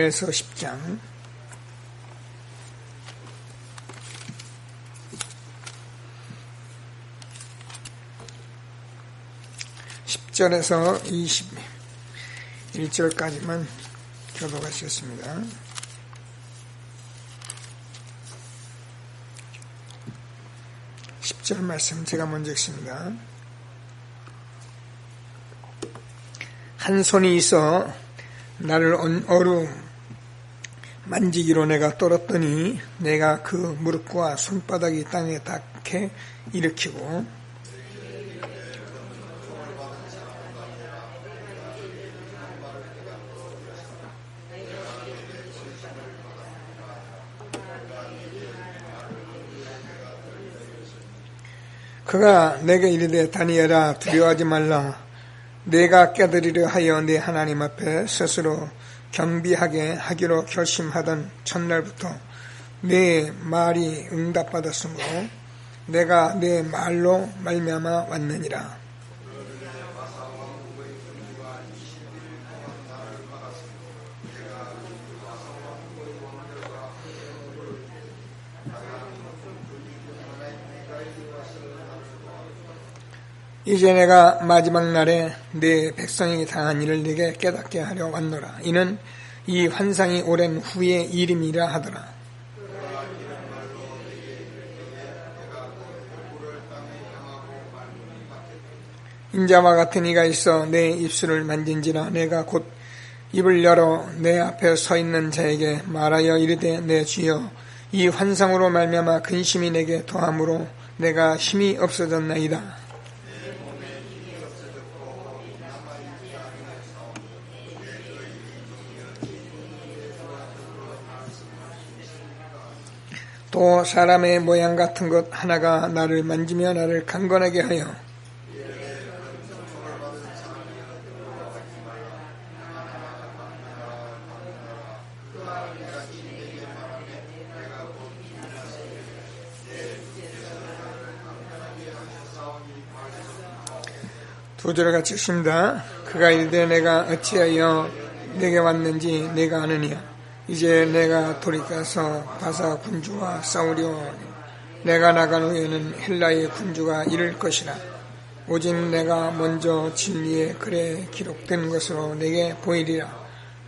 에서 10장 10절에서 21절까지만 교독하시겠습니다. 10절 말씀 제가 먼저 읽습니다. 한 손이 있어 나를 어루 만지기로 내가 떨었더니 내가 그 무릎과 손바닥이 땅에 닿게 일으키고 그가 내게 이르되 다니엘아 두려워하지 말라. 내가 깨달으려 하여 내 하나님 앞에 스스로 겸비하게 하기로 결심하던 첫날부터 내 말이 응답받았으므로 내가 내 말로 말미암아 왔느니라. 이제 내가 마지막 날에 내 백성이 당한 일을 네게 깨닫게 하려 왔노라. 이는 이 환상이 오랜 후의 일임이라 하더라. 인자와 같은 이가 있어 내 입술을 만진지라. 내가 곧 입을 열어 내 앞에 서 있는 자에게 말하여 이르되 내 주여 이 환상으로 말미암아 근심이 내게 더함으로 내가 힘이 없어졌나이다. 또 사람의 모양 같은 것 하나가 나를 만지며 나를 강건하게 하여 두 절을 같이 읽습니다. 그가 이르되 내가 어찌하여 내게 왔는지 내가 아느냐. 이제 내가 돌이켜서 바사 군주와 싸우려 하니 내가 나간 후에는 헬라의 군주가 이를 것이라. 오직 내가 먼저 진리의 글에 기록된 것으로 내게 보이리라.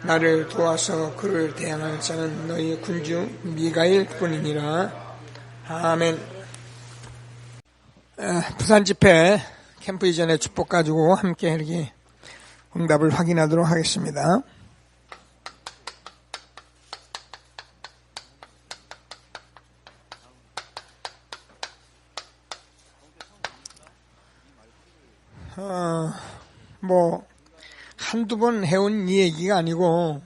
나를 도와서 그를 대항할 자는 너희 군주 미가일 뿐이니라. 아멘. 부산 집회 캠프 이전의 축복 가지고 함께 이렇게 응답을 확인하도록 하겠습니다. 한두 번 해온 이 얘기가 아니고,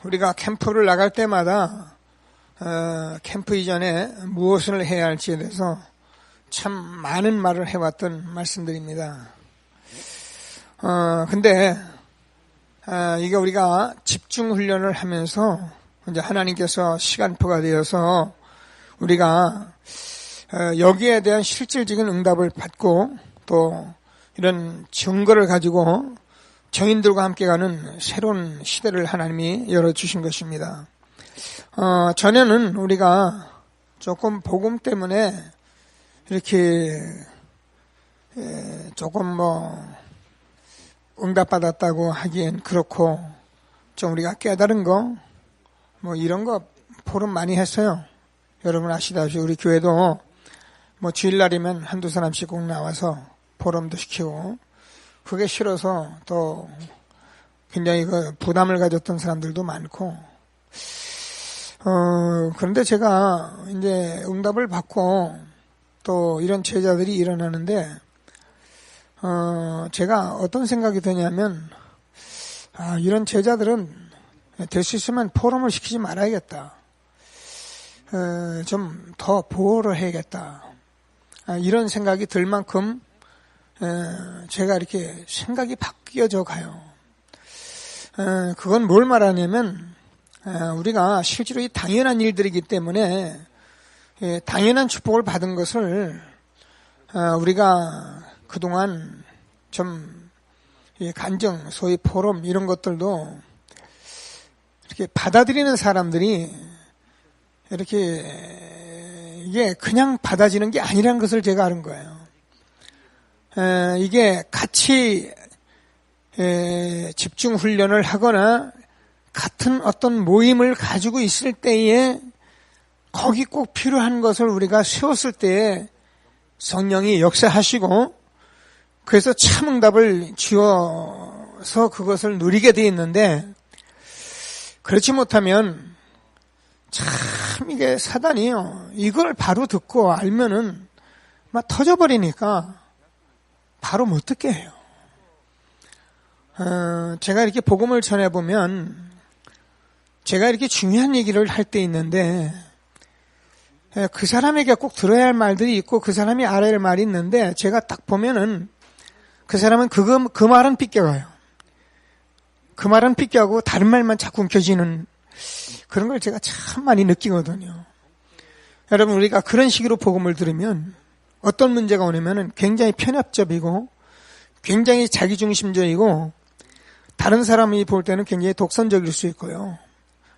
우리가 캠프를 나갈 때마다, 캠프 이전에 무엇을 해야 할지에 대해서 참 많은 말을 해왔던 말씀들입니다. 근데, 이게 우리가 집중 훈련을 하면서, 이제 하나님께서 시간표가 되어서 우리가 여기에 대한 실질적인 응답을 받고 또 이런 증거를 가지고 정인들과 함께 가는 새로운 시대를 하나님이 열어주신 것입니다. 전에는 우리가 조금 복음 때문에 이렇게 조금 응답받았다고 하기엔 그렇고 좀 우리가 깨달은 거 이런 거 포럼 많이 했어요. 여러분 아시다시피 우리 교회도 주일날이면 한두 사람씩 꼭 나와서 포럼도 시키고 그게 싫어서 또 굉장히 부담을 가졌던 사람들도 많고 그런데 제가 이제 응답을 받고 또 이런 제자들이 일어나는데 제가 어떤 생각이 드냐면 이런 제자들은 될 수 있으면 포럼을 시키지 말아야겠다. 좀 더 보호를 해야겠다. 이런 생각이 들 만큼 제가 이렇게 생각이 바뀌어져 가요. 그건 뭘 말하냐면 우리가 실제로 이 당연한 일들이기 때문에 당연한 축복을 받은 것을 우리가 그동안 좀 간증, 소위 포럼 이런 것들도 이렇게 받아들이는 사람들이 이렇게 이게 그냥 받아지는 게 아니라는 것을 제가 아는 거예요. 이게 같이 집중 훈련을 하거나 같은 어떤 모임을 가지고 있을 때에 거기 꼭 필요한 것을 우리가 세웠을 때에 성령이 역사하시고 그래서 참 응답을 주어서 그것을 누리게 돼 있는데 그렇지 못하면 참 이게 사단이요. 이걸 바로 듣고 알면은 막 터져버리니까 바로 못 듣게 해요. 제가 이렇게 복음을 전해보면 제가 이렇게 중요한 얘기를 할 때 있는데 그 사람에게 꼭 들어야 할 말들이 있고 그 사람이 알아야 할 말이 있는데 제가 딱 보면은 그 사람은 그 말은 삐껴가요. 그 말은 삐껴가고 다른 말만 자꾸 움켜쥐는 그런 걸 제가 참 많이 느끼거든요. 여러분 우리가 그런 식으로 복음을 들으면 어떤 문제가 오냐면은 굉장히 편협적이고 굉장히 자기중심적이고 다른 사람이 볼 때는 굉장히 독선적일 수 있고요.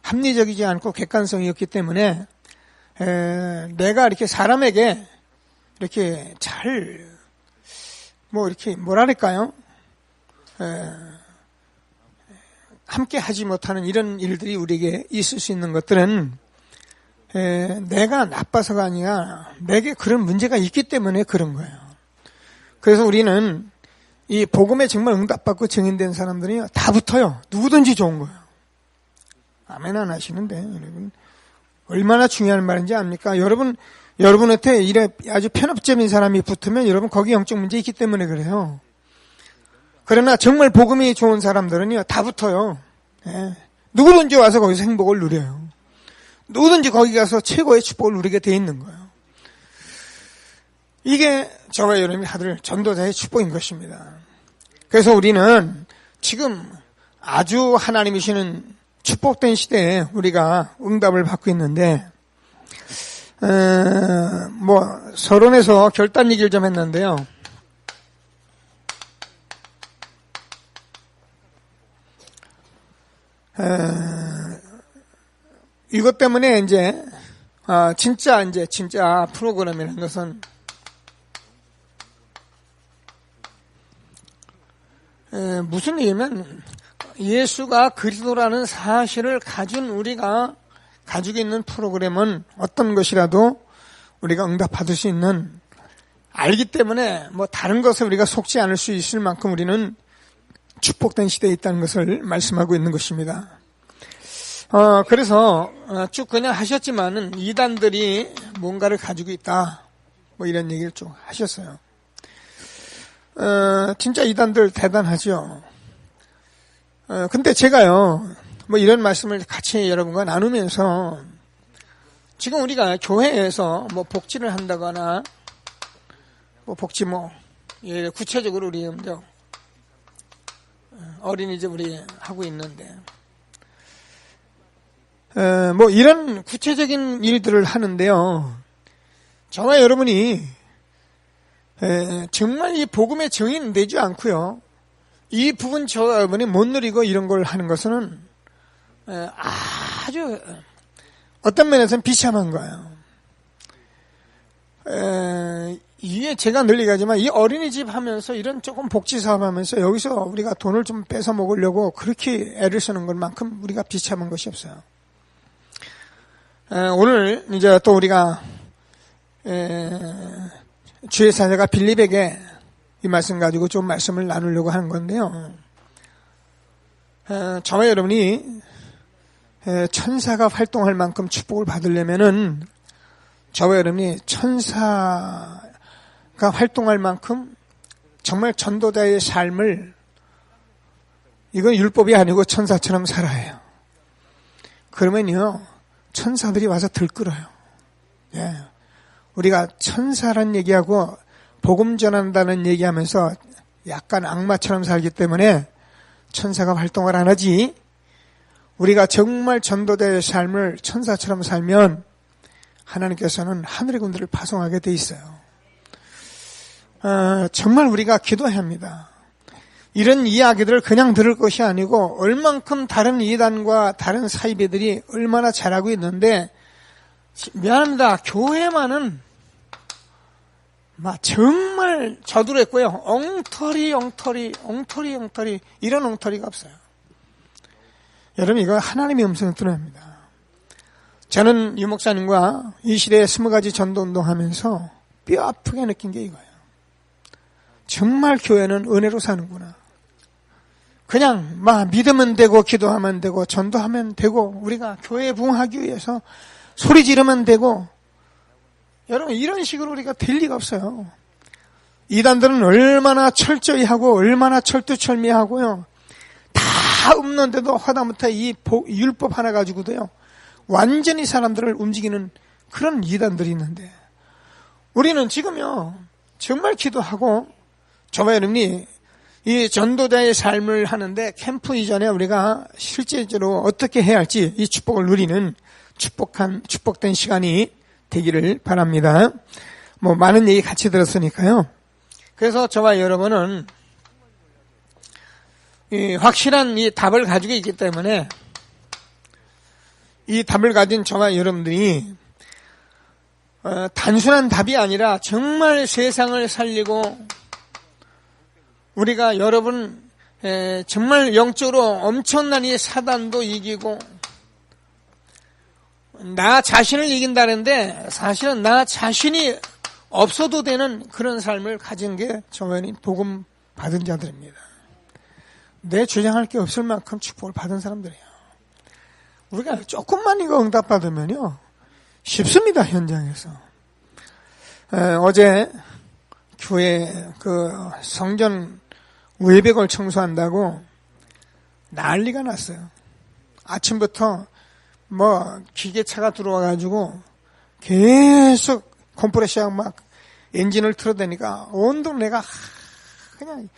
합리적이지 않고 객관성이 없기 때문에 내가 이렇게 사람에게 이렇게 이렇게 뭐랄까요? 함께 하지 못하는 이런 일들이 우리에게 있을 수 있는 것들은 내가 나빠서가 아니라 내게 그런 문제가 있기 때문에 그런 거예요. 그래서 우리는 이 복음에 정말 응답받고 증인된 사람들이 다 붙어요. 누구든지 좋은 거예요. 아멘 안 하시는데 여러분 얼마나 중요한 말인지 압니까? 여러분한테 이래 아주 편협점인 사람이 붙으면 여러분 거기 영적 문제 있기 때문에 그래요. 그러나 정말 복음이 좋은 사람들은요 다 붙어요. 누구든지 와서 거기서 행복을 누려요. 누구든지 거기 가서 최고의 축복을 누리게 돼 있는 거예요. 이게 저와 여러분이 받을 전도자의 축복인 것입니다. 그래서 우리는 지금 아주 하나님이 주시는 축복된 시대에 우리가 응답을 받고 있는데 서론에서 결단 얘기를 좀 했는데요. 이것 때문에 이제 진짜 프로그램이라는 것은 무슨 얘기냐면 예수가 그리스도라는 사실을 가진 우리가 가지고 있는 프로그램은 어떤 것이라도 우리가 응답받을 수 있는 알기 때문에 다른 것을 우리가 속지 않을 수 있을 만큼 우리는 축복된 시대에 있다는 것을 말씀하고 있는 것입니다. 그래서 쭉 그냥 하셨지만은 이단들이 뭔가를 가지고 있다 이런 얘기를 쭉 하셨어요. 진짜 이단들 대단하죠. 근데 제가요, 이런 말씀을 같이 여러분과 나누면서 지금 우리가 교회에서 복지를 한다거나 복지 구체적으로 우리 어린이집 우리 하고 있는데 이런 구체적인 일들을 하는데요. 저와 여러분이 정말 이 복음의 증인 되지 않고요. 이 부분 저와 여러분이 못 누리고 이런 걸 하는 것은 아주 어떤 면에서는 비참한 거예요. 이게 제가 늘 얘기하지만 이 어린이집 하면서 이런 조금 복지 사업 하면서 여기서 우리가 돈을 좀 뺏어 먹으려고 그렇게 애를 쓰는 것만큼 우리가 비참한 것이 없어요. 오늘 이제 또 우리가 주의 사자가 빌립에게 이 말씀 가지고 좀 말씀을 나누려고 하는 건데요. 저와 여러분이 천사가 활동할 만큼 축복을 받으려면은 저와 여러분이 천사가 활동할 만큼 정말 전도자의 삶을 이건 율법이 아니고 천사처럼 살아야 해요. 그러면요 천사들이 와서 들끓어요. 예. 우리가 천사란 얘기하고 복음 전한다는 얘기하면서 약간 악마처럼 살기 때문에 천사가 활동을 안 하지. 우리가 정말 전도자의 삶을 천사처럼 살면 하나님께서는 하늘의 군대를 파송하게 돼 있어요. 정말 우리가 기도해야 합니다. 이런 이야기들을 그냥 들을 것이 아니고 얼만큼 다른 이단과 다른 사이비들이 얼마나 잘하고 있는데 미안합니다. 교회만은 정말 저두랬고요. 엉터리 이런 엉터리가 없어요. 여러분 이거 하나님의 음성을 들어야 합니다. 저는 유 목사님과 이 시대에 20가지 전도운동하면서 뼈 아프게 느낀 게 이거예요. 정말 교회는 은혜로 사는구나. 그냥 믿으면 되고 기도하면 되고 전도하면 되고 우리가 교회에 부흥하기 위해서 소리 지르면 되고 여러분 이런 식으로 우리가 될 리가 없어요. 이단들은 얼마나 철저히 하고 얼마나 철두철미하고요. 다 없는데도 하다못해 이 율법 하나 가지고도요. 완전히 사람들을 움직이는 그런 이단들이 있는데 우리는 지금요. 정말 기도하고 저와 여러분이 이 전도자의 삶을 하는데 캠프 이전에 우리가 실제로 어떻게 해야 할지 이 축복을 누리는 축복된 시간이 되기를 바랍니다. 많은 얘기 같이 들었으니까요. 그래서 저와 여러분은 이 확실한 이 답을 가지고 있기 때문에 이 답을 가진 저와 여러분들이 단순한 답이 아니라 정말 세상을 살리고 우리가 여러분 정말 영적으로 엄청난 이 사단도 이기고 나 자신을 이긴다는데 사실은 나 자신이 없어도 되는 그런 삶을 가진 게 정말 복음 받은 자들입니다. 내 주장할 게 없을 만큼 축복을 받은 사람들이에요. 우리가 조금만 이거 응답받으면요 쉽습니다. 현장에서. 어제 교회 성전 외벽을 청소한다고 난리가 났어요. 아침부터 기계차가 들어와가지고 계속 컴프레셔 엔진을 틀어대니까 온 동네가 그냥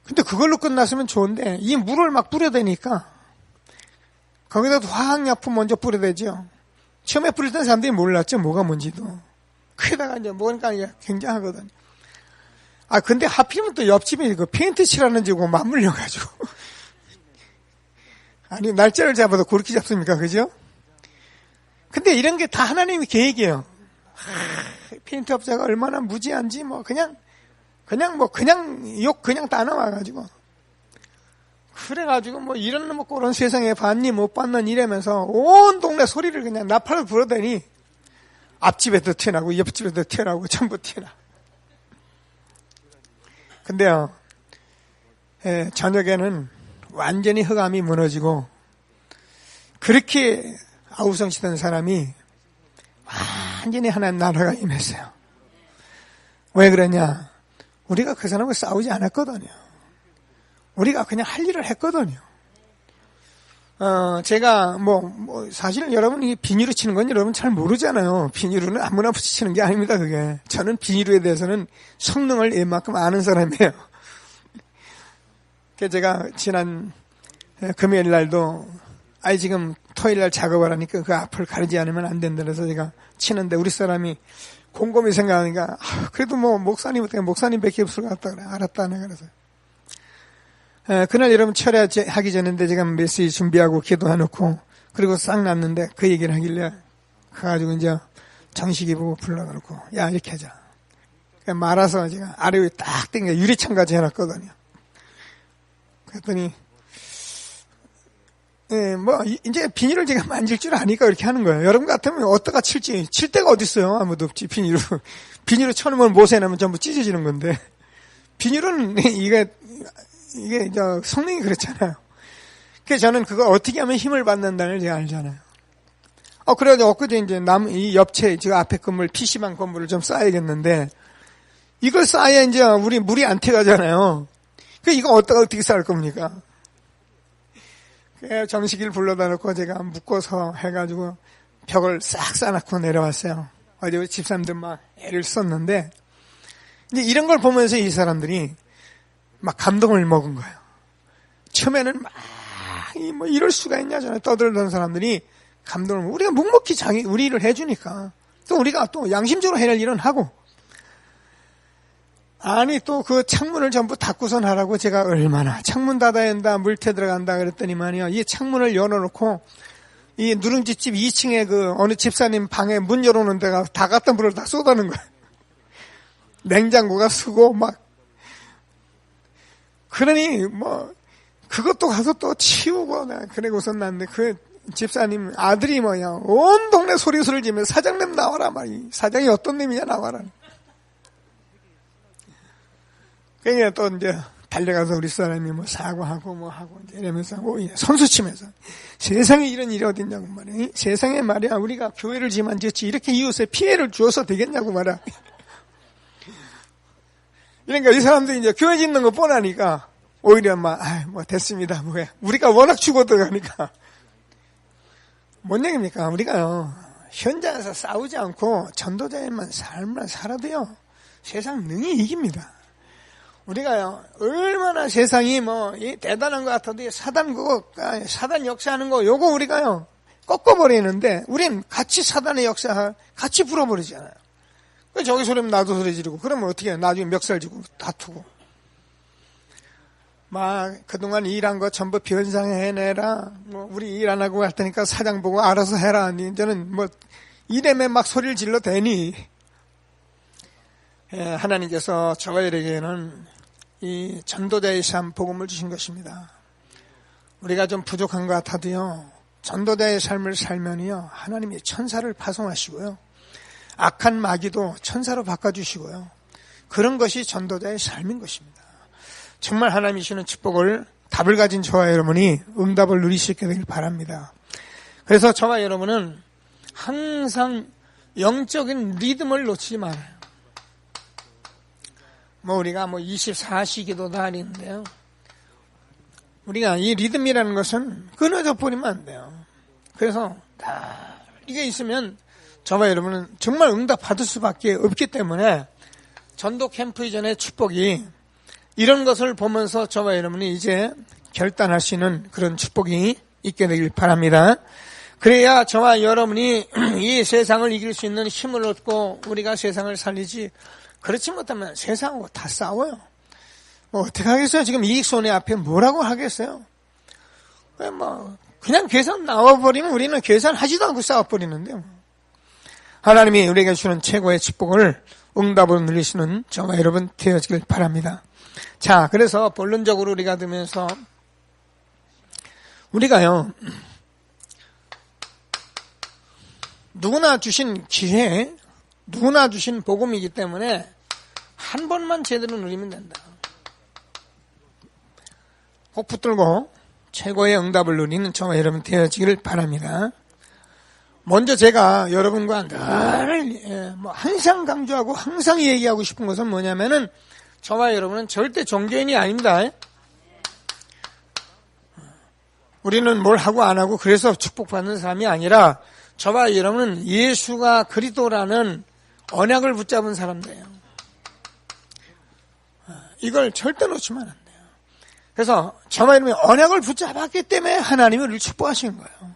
근데 그걸로 끝났으면 좋은데 이 물을 뿌려대니까 거기다 화학약품 먼저 뿌려대죠. 처음에 뿌릴 땐 사람들이 몰랐죠. 뭐가 뭔지도. 그러다가 이제 뭐니까 굉장하거든요. 근데 하필이면 또 옆집에 페인트 칠하는 집하고 맞물려가지고. 아니, 날짜를 잡아도 그렇게 잡습니까? 그죠? 근데 이런 게 다 하나님의 계획이에요. 페인트 업자가 얼마나 무지한지 그냥 욕 다 나와가지고. 그래가지고 이런 그런 세상에 봤니 못 봤는 이러면서 온 동네 소리를 그냥 나팔을 불어대니 앞집에도 튀어나고 옆집에도 튀어나오고 전부 튀어나. 근데요, 저녁에는 완전히 흑암이 무너지고 그렇게 아우성치던 사람이 완전히 하나님 나라가 임했어요. 왜 그러냐? 우리가 그 사람과 싸우지 않았거든요. 우리가 그냥 할 일을 했거든요. 제가 사실 여러분이 비닐로 치는 건 여러분 잘 모르잖아요. 비닐로는 아무나 붙이는 게 아닙니다, 그게. 저는 비닐로에 대해서는 성능을 웬만큼 아는 사람이에요. 그래서 제가 지난 금요일 날도 지금 토요일 날 작업을 하니까 그 앞을 가리지 않으면 안 된다 그래서 제가 치는데 우리 사람이 곰곰이 생각하니까 그래도 목사님밖에 없을 것 같다 그래. 알았다, 내가 그래서. 그날 여러분 철야하기 전인데 제가 메시지 준비하고 기도해놓고 그리고 싹 났는데 그 얘기를 하길래 가가지고 이제 정식이 보고 불러놓고 야 이렇게 하자. 말아서 제가 아래 위에 딱 땡겨 유리창까지 해놨거든요. 그랬더니 이제 비닐을 제가 만질 줄 아니까 이렇게 하는 거예요. 여러분 같으면 어디다가 칠 데가 어디 있어요? 아무도 없지. 비닐로 쳐놓으면 못에 나면 전부 찢어지는 건데 비닐은 이게 이제 성능이 그렇잖아요. 그래서 저는 그거 어떻게 하면 힘을 받는다는 걸 제가 알잖아요. 그래가지고 엊그제 이제 이 옆체, 지금 앞에 건물, PC방 건물을 좀 쌓아야겠는데, 이걸 쌓아야 이제 우리 물이 안 튀어가잖아요. 이거 어떻게 쌓을 겁니까? 그래서 정식이를 불러다 놓고 제가 묶어서 해가지고 벽을 싹 쌓아놓고 내려왔어요. 어제 우리 집사람들 애를 썼는데, 이제 이런 걸 보면서 이 사람들이 감동을 먹은 거예요. 처음에는 이럴 수가 있냐, 저는 떠들던 사람들이 감동을 먹고, 우리가 묵묵히 우리 일을 해주니까, 또 우리가 또 양심적으로 해낼 일은 하고, 아니 또 그 창문을 전부 닫고선 하라고 제가 얼마나 창문 닫아야 된다 물태 들어간다 그랬더니만요 이 창문을 열어놓고 이 누룽지집 2층에 그 어느 집사님 방에 문 열어놓은 데가 다 갖다 물을 다 쏟아는 거예요. 냉장고가 쓰고 막 그러니 뭐 그것도 가서 또 치우고 그러고선 났는데 그 집사님 아들이 뭐야 온 동네 소리를 지면 사장님 나와라 말이 사장이 어떤 놈이냐 나와라. 그러니까 또 이제 달려가서 우리 사람이 뭐 사과하고 뭐 하고 이제 이러면서 선수치면서 세상에 이런 일이 어딨냐고 말이야. 세상에 말이야 우리가 교회를 지만 지었지 이렇게 이웃에 피해를 주어서 되겠냐고 말이야. 그러니까 이 사람들이 이제 교회 짓는 거 뻔하니까 오히려 막 뭐 됐습니다 뭐야 우리가 워낙 죽어 들어가니까 뭔 얘기입니까? 우리가요 현장에서 싸우지 않고 전도자에만 삶을 살아도요 세상 능히 이깁니다. 우리가요 얼마나 세상이 뭐 대단한 것 같아도 사단 역사하는 거 요거 우리가요 꺾어버리는데 우린 같이 사단의 역사 같이 불어버리잖아요. 저기 소리면 나도 소리 지르고 그러면 어떻게 해? 나중에 멱살 지고 다투고 막 그동안 일한 거 전부 변상해내라 뭐 우리 일 안 하고 할 테니까 사장 보고 알아서 해라. 이제는 뭐 이래매 막 소리를 질러대니 하나님께서 저와 여러분에게는 이 전도자의 삶 복음을 주신 것입니다. 우리가 좀 부족한 것 같아도요 전도자의 삶을 살면요 하나님이 천사를 파송하시고요 악한 마귀도 천사로 바꿔주시고요 그런 것이 전도자의 삶인 것입니다. 정말 하나님이 주시는 축복을 답을 가진 저와 여러분이 응답을 누릴 수 있게 되길 바랍니다. 그래서 저와 여러분은 항상 영적인 리듬을 놓치지 말아요. 뭐 우리가 뭐 24시 기도도 하는데요. 우리가 이 리듬이라는 것은 끊어져 버리면 안 돼요. 그래서 다 이게 있으면 저와 여러분은 정말 응답 받을 수밖에 없기 때문에 전도 캠프 이전의 축복이 이런 것을 보면서 저와 여러분이 이제 결단할 수 있는 그런 축복이 있게 되길 바랍니다. 그래야 저와 여러분이 이 세상을 이길 수 있는 힘을 얻고 우리가 세상을 살리지 그렇지 못하면 세상하고 다 싸워요. 뭐 어떻게 하겠어요? 지금 이익손해 앞에 뭐라고 하겠어요? 뭐 그냥 계산 나와버리면 우리는 계산하지도 않고 싸워버리는데요. 하나님이 우리에게 주는 최고의 축복을 응답으로 누리시는 저와 여러분 되어지길 바랍니다. 자, 그래서 본론적으로 우리가 들으면서 우리가요 누구나 주신 기회, 누구나 주신 복음이기 때문에 한 번만 제대로 누리면 된다. 꼭 붙들고 최고의 응답을 누리는 저와 여러분 되어지기를 바랍니다. 먼저 제가 여러분과 늘 항상 강조하고 항상 얘기하고 싶은 것은 뭐냐면은 저와 여러분은 절대 종교인이 아닙니다. 우리는 뭘 하고 안 하고 그래서 축복받는 사람이 아니라 저와 여러분은 예수가 그리스도라는 언약을 붙잡은 사람들이에요. 이걸 절대 놓치면 안 돼요. 그래서 저와 여러분이 언약을 붙잡았기 때문에 하나님이 우리를 축복하신 거예요.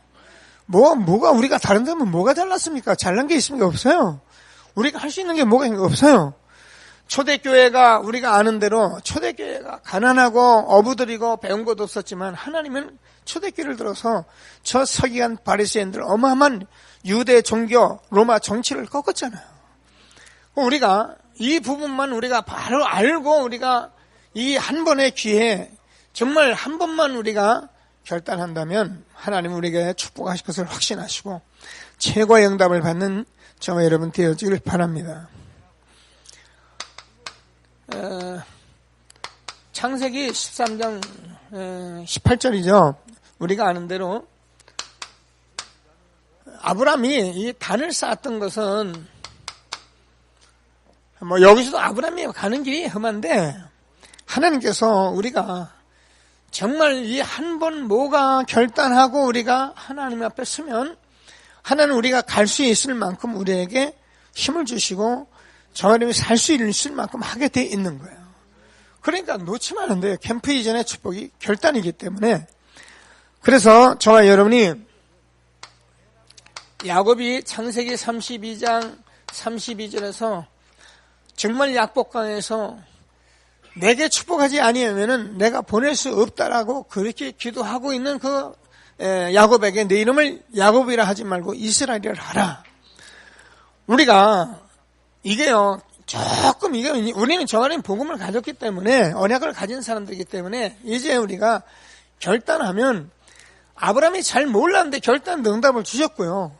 뭐가 우리가 다른 데면 뭐가 잘났습니까? 잘난 게 있습니까? 없어요. 우리가 할 수 있는 게 뭐가 없어요. 초대교회가 우리가 아는 대로 초대교회가 가난하고 어부들이고 배운 것도 없었지만 하나님은 초대교회를 들어서 저 서기관 바리새인들 어마어마한 유대 종교 로마 정치를 꺾었잖아요. 우리가 이 부분만 우리가 바로 알고 우리가 이 한 번의 기회에 정말 한 번만 우리가 결단한다면 하나님은 우리에게 축복하실 것을 확신하시고 최고의 응답을 받는 저와 여러분 되어지길 바랍니다. 창세기 13장 18절이죠. 우리가 아는 대로 아브라함이 이 단을 쌓았던 것은 뭐 여기서도 아브라함이 가는 길이 험한데 하나님께서 우리가 정말 이 한 번 뭐가 결단하고 우리가 하나님 앞에 서면 하나님 우리가 갈 수 있을 만큼 우리에게 힘을 주시고 저와 여러분이 살 수 있을 만큼 하게 돼 있는 거예요. 그러니까 놓치면 안 돼요. 캠프 이전의 축복이 결단이기 때문에. 그래서 저와 여러분이 야곱이 창세기 32장 32절에서 정말 약복강에서 내게 축복하지 아니하면은 내가 보낼 수 없다라고 그렇게 기도하고 있는 그 야곱에게 내 이름을 야곱이라 하지 말고 이스라엘이라 하라. 우리가 이게요, 조금 이게 우리는 저 안에 복음을 가졌기 때문에, 언약을 가진 사람들이기 때문에 이제 우리가 결단하면, 아브라함이 잘 몰랐는데 결단 응답을 주셨고요.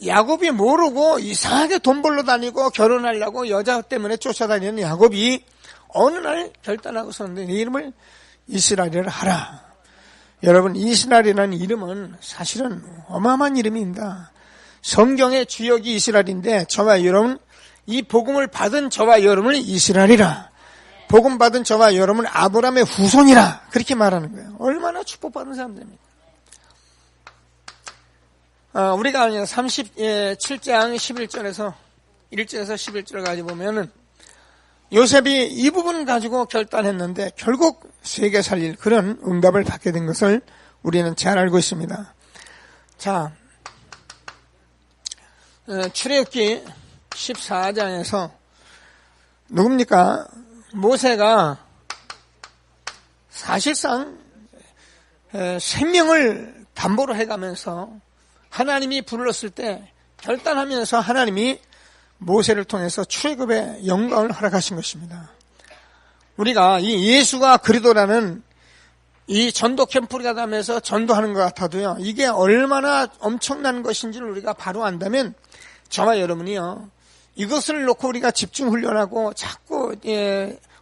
야곱이 모르고 이상하게 돈 벌러 다니고 결혼하려고 여자 때문에 쫓아다니는 야곱이 어느 날 결단하고서는 내 이름을 이스라엘이라 하라. 여러분, 이스라엘이라는 이름은 사실은 어마어마한 이름입니다. 성경의 주역이 이스라엘인데 저와 여러분, 이 복음을 받은 저와 여러분을 이스라엘이라, 복음 받은 저와 여러분은 아브라함의 후손이라, 그렇게 말하는 거예요. 얼마나 축복받은 사람들입니까? 우리가 37장 11절에서 1절에서 11절을 가지고 보면은 요셉이 이 부분 가지고 결단했는데 결국 세계 살릴 그런 응답을 받게 된 것을 우리는 잘 알고 있습니다. 자, 출애굽기 14장에서 누굽니까? 모세가 사실상 생명을 담보로 해가면서 하나님이 불렀을 때 결단하면서 하나님이 모세를 통해서 출애굽의 영광을 허락하신 것입니다. 우리가 이 예수가 그리스도라는 이 전도 캠프를 가다면서 전도하는 것 같아도요, 이게 얼마나 엄청난 것인지를 우리가 바로 안다면 저와 여러분이요, 이것을 놓고 우리가 집중 훈련하고 자꾸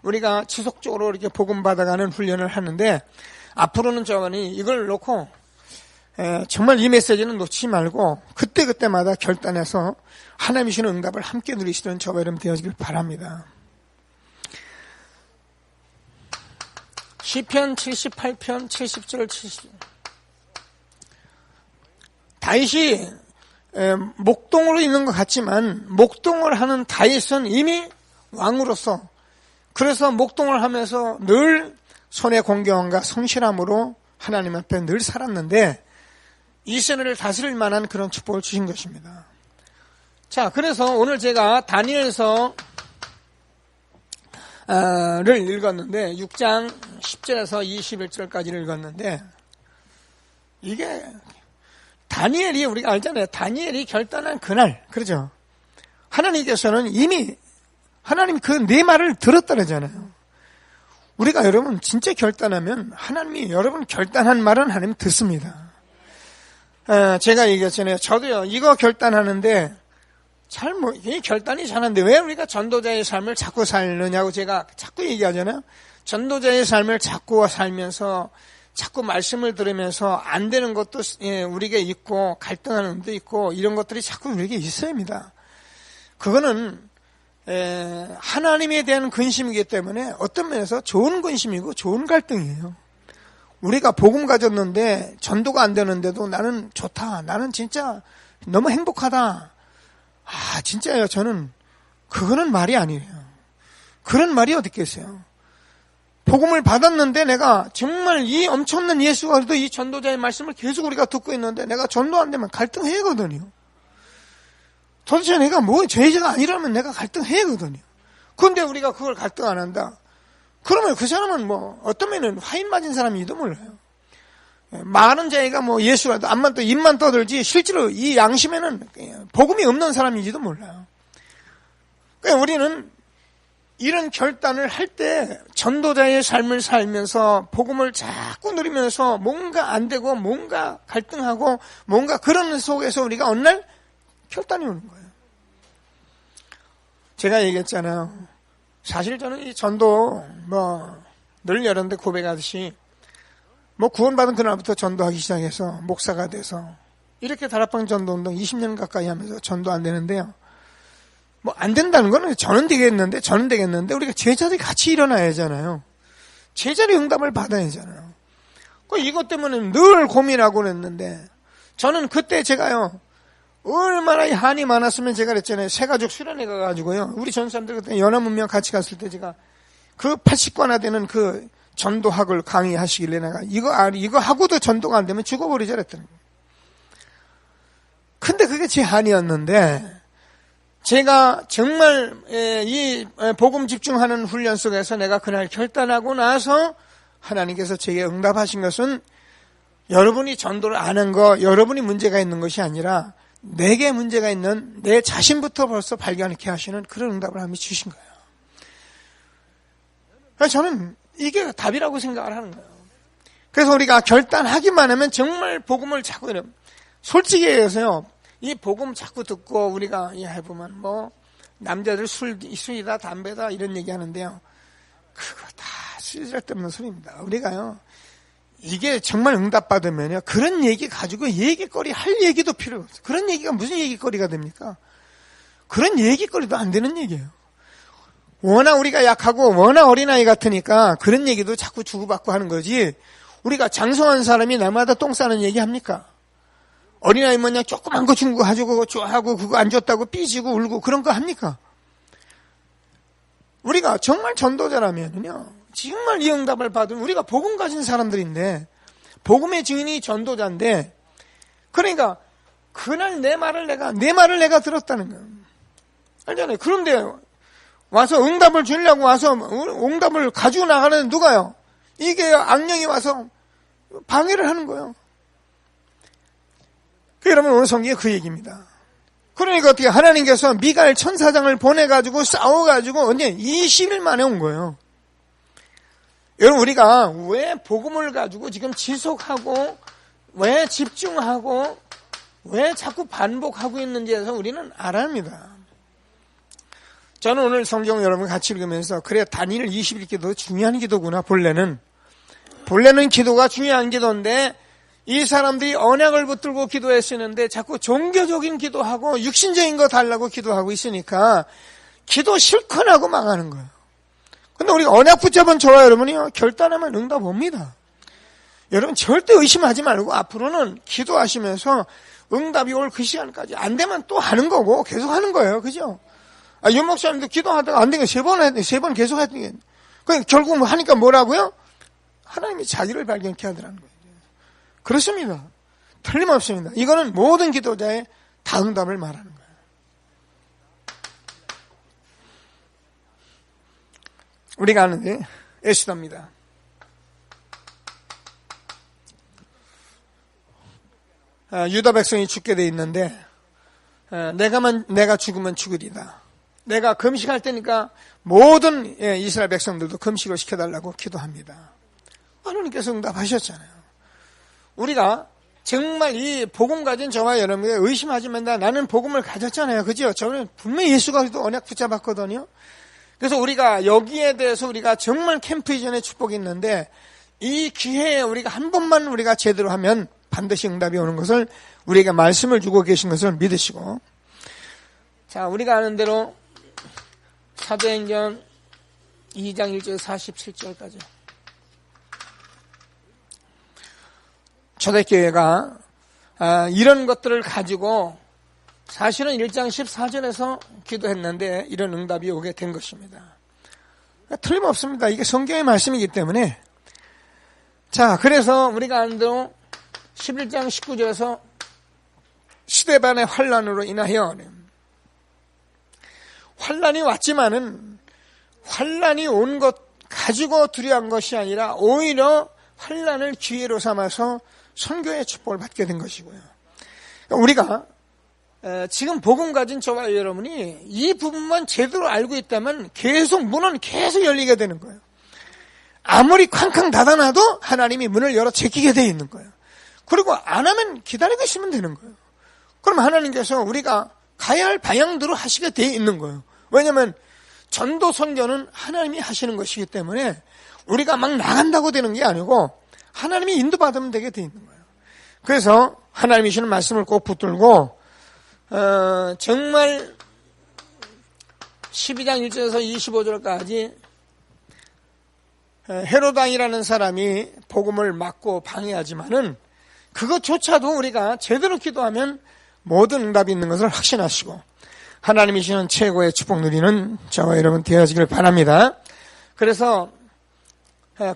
우리가 지속적으로 이렇게 복음 받아가는 훈련을 하는데, 앞으로는 저만이 이걸 놓고 정말 이 메시지는 놓치지 말고 그때그때마다 결단해서 하나님이 주시는 응답을 함께 누리시는 저와 여러분 되어지길 바랍니다. 시편 78편 70절 70. 다윗이 목동으로 있는 것 같지만 목동을 하는 다윗은 이미 왕으로서, 그래서 목동을 하면서 늘 손의 공경함과 성실함으로 하나님 앞에 늘 살았는데 이스라엘을 다스릴 만한 그런 축복을 주신 것입니다. 자, 그래서 오늘 제가 다니엘서 를 읽었는데 6장 10절에서 21절까지를 읽었는데, 이게 다니엘이, 우리가 알잖아요. 다니엘이 결단한 그날, 그렇죠? 하나님께서는 이미 하나님 그 네 말을 들었다 그러잖아요. 우리가 여러분 진짜 결단하면 하나님이 여러분 결단한 말은 하나님 듣습니다. 제가 얘기했잖아요. 저도요, 이거 결단하는데 이 결단이 잘하는데 왜 우리가 전도자의 삶을 자꾸 살느냐고 제가 자꾸 얘기하잖아요. 전도자의 삶을 자꾸 살면서 자꾸 말씀을 들으면서 안 되는 것도 우리에게 있고 갈등하는 것도 있고 이런 것들이 자꾸 우리에게 있어야합니다. 그거는 하나님에 대한 근심이기 때문에 어떤 면에서 좋은 근심이고 좋은 갈등이에요. 우리가 복음 가졌는데 전도가 안 되는데도 나는 좋다, 나는 진짜 너무 행복하다, 진짜요, 저는 그거는 말이 아니에요. 그런 말이 어디 있겠어요. 복음을 받았는데 내가 정말 이 엄청난 예수가 그래도 이 전도자의 말씀을 계속 우리가 듣고 있는데 내가 전도 안 되면 갈등해거든요. 도대체 내가 죄자가 아니라면 내가 갈등해거든요. 그런데 우리가 그걸 갈등 안 한다. 그러면 그 사람은 어떤 면은 화인 맞은 사람인지도 몰라요. 많은 자기가 예수라도 앞만 또 입만 떠들지 실제로 이 양심에는 복음이 없는 사람인지도 몰라요. 그러니까 우리는 이런 결단을 할 때 전도자의 삶을 살면서 복음을 자꾸 누리면서 뭔가 안 되고 뭔가 갈등하고 뭔가 그런 속에서 우리가 어느 날 결단이 오는 거예요. 제가 얘기했잖아요. 사실 저는 이 전도 늘 여러 데 고백하듯이 구원받은 그날부터 전도하기 시작해서 목사가 돼서 이렇게 다락방 전도운동 20년 가까이 하면서 전도 안 되는데요. 안 된다는 거는 저는 되겠는데 우리가 제자들이 같이 일어나야 하잖아요. 제자리 응답을 받아야 하잖아요. 이것 때문에 늘 고민하고 그랬는데 저는 그때 제가요, 얼마나 한이 많았으면 제가 그랬잖아요. 새가족 수련회 가가지고요, 우리 전사람들 그때 연합문명 같이 갔을 때 제가 그 80과나 되는 그 전도학을 강의하시길래 내가 이거 하고도 전도가 안 되면 죽어버리자 그랬더니. 근데 그게 제 한이었는데 제가 정말 이 복음 집중하는 훈련 속에서 내가 그날 결단하고 나서 하나님께서 제게 응답하신 것은 여러분이 전도를 안 한 거, 여러분이 문제가 있는 것이 아니라 내게 문제가 있는 내 자신부터 벌써 발견하게 하시는 그런 응답을 하나님이 주신 거예요. 그래서 저는 이게 답이라고 생각을 하는 거예요. 그래서 우리가 결단하기만 하면 정말 복음을 자꾸, 솔직히 얘기해서요, 이 복음 자꾸 듣고 우리가 해보면 뭐 남자들 술이다 담배다 이런 얘기 하는데요, 그거 다 쓸데없는 소리입니다. 우리가요, 이게 정말 응답받으면요, 그런 얘기 가지고 얘기거리 할 얘기도 필요 없어요. 그런 얘기가 무슨 얘기거리가 됩니까? 그런 얘기거리도 안 되는 얘기예요. 워낙 우리가 약하고 워낙 어린아이 같으니까 그런 얘기도 자꾸 주고받고 하는 거지, 우리가 장성한 사람이 남마다 똥 싸는 얘기 합니까? 어린아이 뭐냐 조그만 거 준 거 가지고 좋아하고 그거 안 줬다고 삐지고 울고 그런 거 합니까? 우리가 정말 전도자라면요, 정말 이 응답을 받으면 우리가 복음 가진 사람들인데, 복음의 증인이 전도자인데, 그러니까 그날 내 말을 내가 들었다는 거예요. 알잖아요. 그런데 와서 응답을 주려고 와서 응답을 가지고 나가는 누가요? 이게 악령이 와서 방해를 하는 거예요. 여러분, 오늘 성경에 그 얘기입니다. 그러니까 어떻게 하나님께서 미가엘 천사장을 보내가지고 싸워가지고 언제 20일 만에 온 거예요. 여러분, 우리가 왜 복음을 가지고 지금 지속하고 왜 집중하고 왜 자꾸 반복하고 있는지에서 우리는 알아야 합니다. 저는 오늘 성경 여러분 같이 읽으면서 그래, 다니엘 20일 기도 중요한 기도구나. 본래는 기도가 중요한 기도인데 이 사람들이 언약을 붙들고 기도했었는데 자꾸 종교적인 기도하고 육신적인 거 달라고 기도하고 있으니까 기도 실컷 하고 망하는 거예요. 근데 우리가 언약 붙잡은 저와 여러분이요, 결단하면 응답 옵니다. 여러분 절대 의심하지 말고 앞으로는 기도하시면서 응답이 올 그 시간까지 안 되면 또 하는 거고 계속 하는 거예요. 그죠? 윤 목사님도 기도하다가 안 되니까 세 번 계속 했더니 결국 하니까 뭐라고요? 하나님이 자기를 발견케 하더라는 거예요. 그렇습니다. 틀림없습니다. 이거는 모든 기도자의 다 응답을 말하는 거예요. 우리가 아는데 에스더입니다. 유다 백성이 죽게 돼 있는데 내가 죽으면 죽으리다. 내가 금식할 테니까 모든 이스라엘 백성들도 금식을 시켜달라고 기도합니다. 하나님께서 응답하셨잖아요. 우리가 정말 이 복음 가진 저와 여러분에게 의심하지 말라. 나는 복음을 가졌잖아요. 그죠? 저는 분명히 예수가 언약 붙잡았거든요. 그래서 우리가 여기에 대해서 우리가 정말 캠프 이전에 축복이 있는데 이 기회에 우리가 한 번만 우리가 제대로 하면 반드시 응답이 오는 것을 우리에게 말씀을 주고 계신 것을 믿으시고, 자, 우리가 아는 대로 사도행전 2장 1절 47절까지 초대교회가 이런 것들을 가지고 사실은 1장 14절에서 기도했는데 이런 응답이 오게 된 것입니다. 틀림없습니다. 이게 성경의 말씀이기 때문에. 자, 그래서 우리가 아는 대로 11장 19절에서 시대반의 환란으로 인하여, 환란이 왔지만은 환란이 온 것 가지고 두려운 것이 아니라 오히려 환란을 기회로 삼아서 선교의 축복을 받게 된 것이고요. 우리가 지금 복음 가진 저와 여러분이 이 부분만 제대로 알고 있다면 계속 문은 계속 열리게 되는 거예요. 아무리 쾅쾅 닫아놔도 하나님이 문을 열어 제끼게 되어 있는 거예요. 그리고 안 하면 기다리고 있으면 되는 거예요. 그럼 하나님께서 우리가 가야 할 방향대로 하시게 되어 있는 거예요. 왜냐하면 전도 선교는 하나님이 하시는 것이기 때문에 우리가 막 나간다고 되는 게 아니고 하나님이 인도받으면 되게 되어 있는 거예요. 그래서 하나님이 주시는 말씀을 꼭 붙들고 정말 12장 1절에서 25절까지 헤로당이라는 사람이 복음을 막고 방해하지만은 그것조차도 우리가 제대로 기도하면 모든 응답이 있는 것을 확신하시고 하나님이 주시는 최고의 축복 누리는 저와 여러분 되어지길 바랍니다. 그래서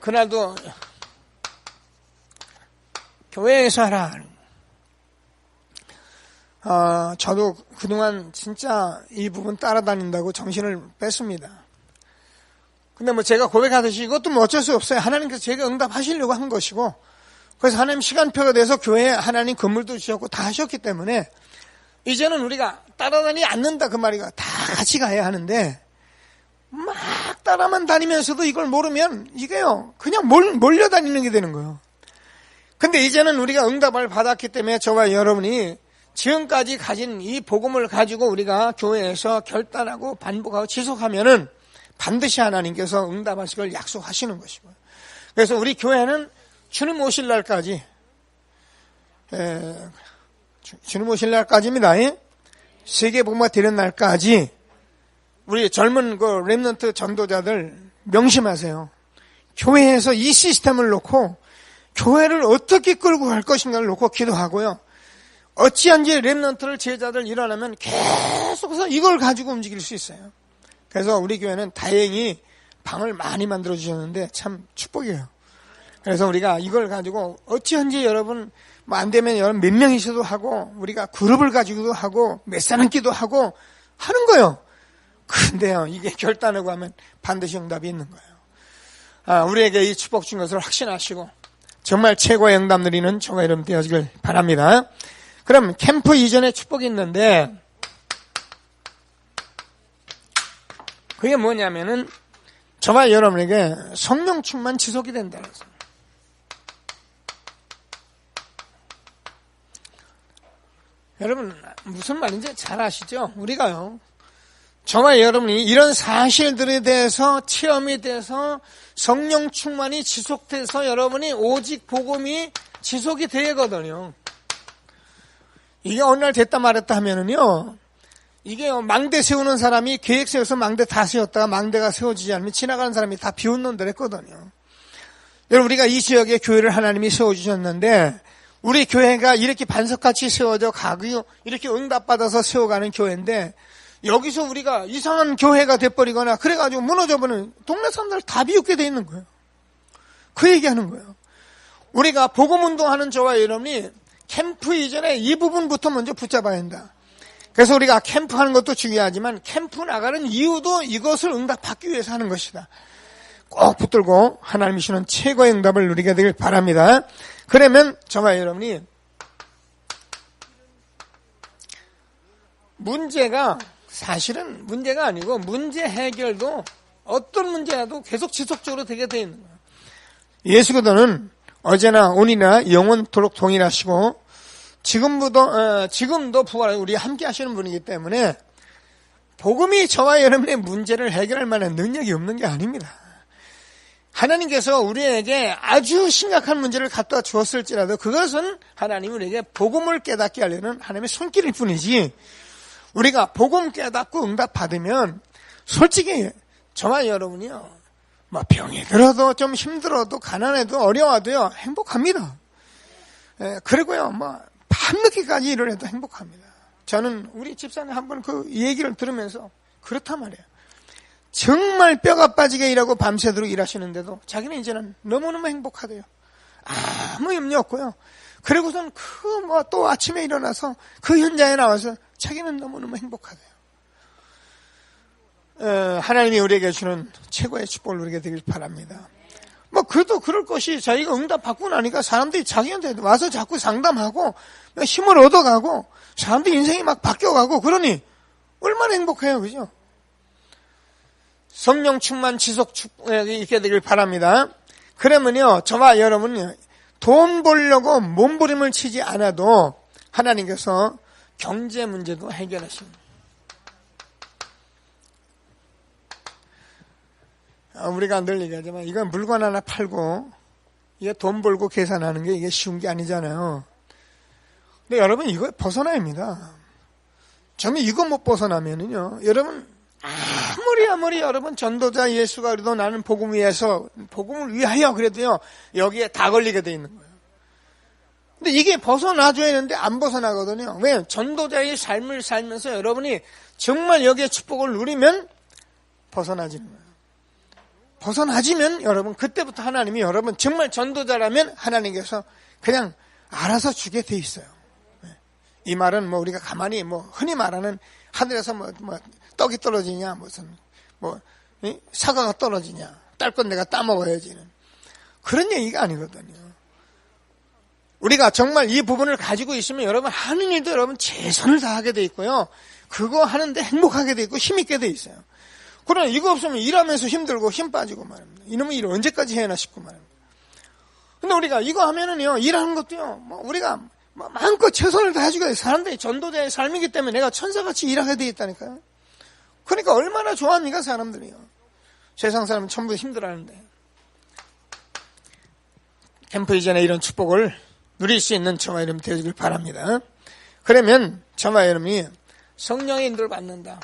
그날도 교회에서 하라. 저도 그동안 진짜 이 부분 따라다닌다고 정신을 뺐습니다. 근데 뭐 제가 고백하듯이 이것도 뭐 어쩔 수 없어요. 하나님께서 제가 응답하시려고 한 것이고, 그래서 하나님 시간표가 돼서 교회에 하나님 건물도 주셨고 다 하셨기 때문에 이제는 우리가 따라다니지 않는다 그 말이가 다 같이 가야 하는데, 막 따라만 다니면서도 이걸 모르면 이게요 그냥 몰려다니는 게 되는 거예요. 근데 이제는 우리가 응답을 받았기 때문에 저와 여러분이 지금까지 가진 이 복음을 가지고 우리가 교회에서 결단하고 반복하고 지속하면은 반드시 하나님께서 응답하실 걸 약속하시는 것이고요. 그래서 우리 교회는 주님 오실 날까지, 주님 오실 날까지입니다. 세계 복음화 되는 날까지 우리 젊은 그 렘넌트 전도자들 명심하세요. 교회에서 이 시스템을 놓고 교회를 어떻게 끌고 갈 것인가를 놓고 기도하고요. 어찌한지 렘넌트를 제자들 일어나면 계속해서 이걸 가지고 움직일 수 있어요. 그래서 우리 교회는 다행히 방을 많이 만들어 주셨는데 참 축복이에요. 그래서 우리가 이걸 가지고 어찌한지 여러분 뭐 안 되면 여러분 몇 명이서도 하고 우리가 그룹을 가지고도 하고 몇 사람끼도 하고 하는 거예요. 근데요 이게 결단하고 하면 반드시 응답이 있는 거예요. 우리에게 이 축복 준 것을 확신하시고 정말 최고의 응답 누리는 저와 여러분 되어지길 바랍니다. 그럼 캠프 이전에 축복이 있는데 그게 뭐냐면은 저와 여러분에게 성령 충만 지속이 된다는 거예요. 여러분 무슨 말인지 잘 아시죠? 우리가요 저와 여러분이 이런 사실들에 대해서 체험이 돼서 성령 충만이 지속돼서 여러분이 오직 복음이 지속이 되거든요. 이게 어느 날 됐다 말았다 하면은요 이게 망대 세우는 사람이 계획 세워서 망대 다 세웠다가 망대가 세워지지 않으면 지나가는 사람이 다 비웃는다 그랬거든요. 여러분 우리가 이 지역에 교회를 하나님이 세워주셨는데 우리 교회가 이렇게 반석같이 세워져 가고 이렇게 응답받아서 세워가는 교회인데 여기서 우리가 이상한 교회가 돼버리거나 그래가지고 무너져버리는 동네 사람들 다 비웃게 돼 있는 거예요. 그 얘기하는 거예요. 우리가 복음운동하는 저와 여러분이 캠프 이전에 이 부분부터 먼저 붙잡아야 한다. 그래서 우리가 캠프하는 것도 중요하지만 캠프 나가는 이유도 이것을 응답받기 위해서 하는 것이다. 꼭 붙들고 하나님이 주시는 최고의 응답을 누리게 되길 바랍니다. 그러면 저와 여러분이 문제가 사실은 문제가 아니고 문제 해결도 어떤 문제라도 계속 지속적으로 되게 되어 있는 거예요. 예수 그리스도는 어제나 오늘이나 영원토록 동일하시고 지금도 부활하고 우리 함께 하시는 분이기 때문에 복음이 저와 여러분의 문제를 해결할 만한 능력이 없는 게 아닙니다. 하나님께서 우리에게 아주 심각한 문제를 갖다 주었을지라도 그것은 하나님이 우리에게 복음을 깨닫게 하려는 하나님의 손길일 뿐이지 우리가 복음 깨닫고 응답 받으면 솔직히 저와 여러분이요 뭐 병이 들어도 좀 힘들어도 가난해도 어려워도요 행복합니다. 그리고요 뭐 밤늦게까지 일을 해도 행복합니다. 저는 우리 집사님 한번 그 얘기를 들으면서 그렇단 말이에요. 정말 뼈가 빠지게 일하고 밤새도록 일하시는데도 자기는 이제는 너무너무 행복하대요. 아무 염려 없고요. 그리고선 또 아침에 일어나서 그 현장에 나와서 자기는 너무너무 행복하대요. 하나님이 우리에게 주는 최고의 축복을 누리게 되길 바랍니다. 그래도 그럴 것이 자기가 응답 받고 나니까 사람들이 자기한테 와서 자꾸 상담하고 힘을 얻어가고 사람들 인생이 막 바뀌어가고 그러니 얼마나 행복해요. 그죠? 성령 충만 지속 있게 되길 바랍니다. 그러면요 저와 여러분이 돈 벌려고 몸부림을 치지 않아도 하나님께서 경제 문제도 해결하십니다. 우리가 늘 얘기하지만 이건 물건 하나 팔고 이게 돈 벌고 계산하는 게 이게 쉬운 게 아니잖아요. 근데 여러분 이거 벗어나야 합니다. 저는 이거 못 벗어나면은요 여러분 아무리 여러분 전도자 예수가 그래도 나는 복음을 위하여 그래도요 여기에 다 걸리게 돼 있는 거예요. 근데 이게 벗어나줘야 하는데 안 벗어나거든요. 왜? 전도자의 삶을 살면서 여러분이 정말 여기에 축복을 누리면 벗어나지는 거예요. 벗어나지면 여러분 그때부터 하나님이 여러분 정말 전도자라면 하나님께서 그냥 알아서 주게 돼 있어요. 이 말은 뭐 우리가 가만히 뭐 흔히 말하는 하늘에서 뭐 떡이 떨어지냐, 무슨 사과가 떨어지냐, 딸 건 내가 따먹어야지는 그런 얘기가 아니거든요. 우리가 정말 이 부분을 가지고 있으면 여러분 하는 일도 여러분 최선을 다하게 돼 있고요. 그거 하는데 행복하게 돼 있고 힘있게 돼 있어요. 그러나 이거 없으면 일하면서 힘들고 힘 빠지고 말입니다. 이놈의 일을 언제까지 해야 하나 싶고 말입니다. 근데 우리가 이거 하면은요, 일하는 것도요, 우리가 마음껏 최선을 다해주게 돼요. 사람들이 전도자의 삶이기 때문에 내가 천사같이 일하게 돼 있다니까요. 그러니까 얼마나 좋아합니까, 사람들이요. 세상 사람은 전부 힘들어하는데. 캠프 이전에 이런 축복을 누릴 수 있는 저와 여러분 되어주길 바랍니다. 그러면 저와 여러분이 성령의 인도를 받는다.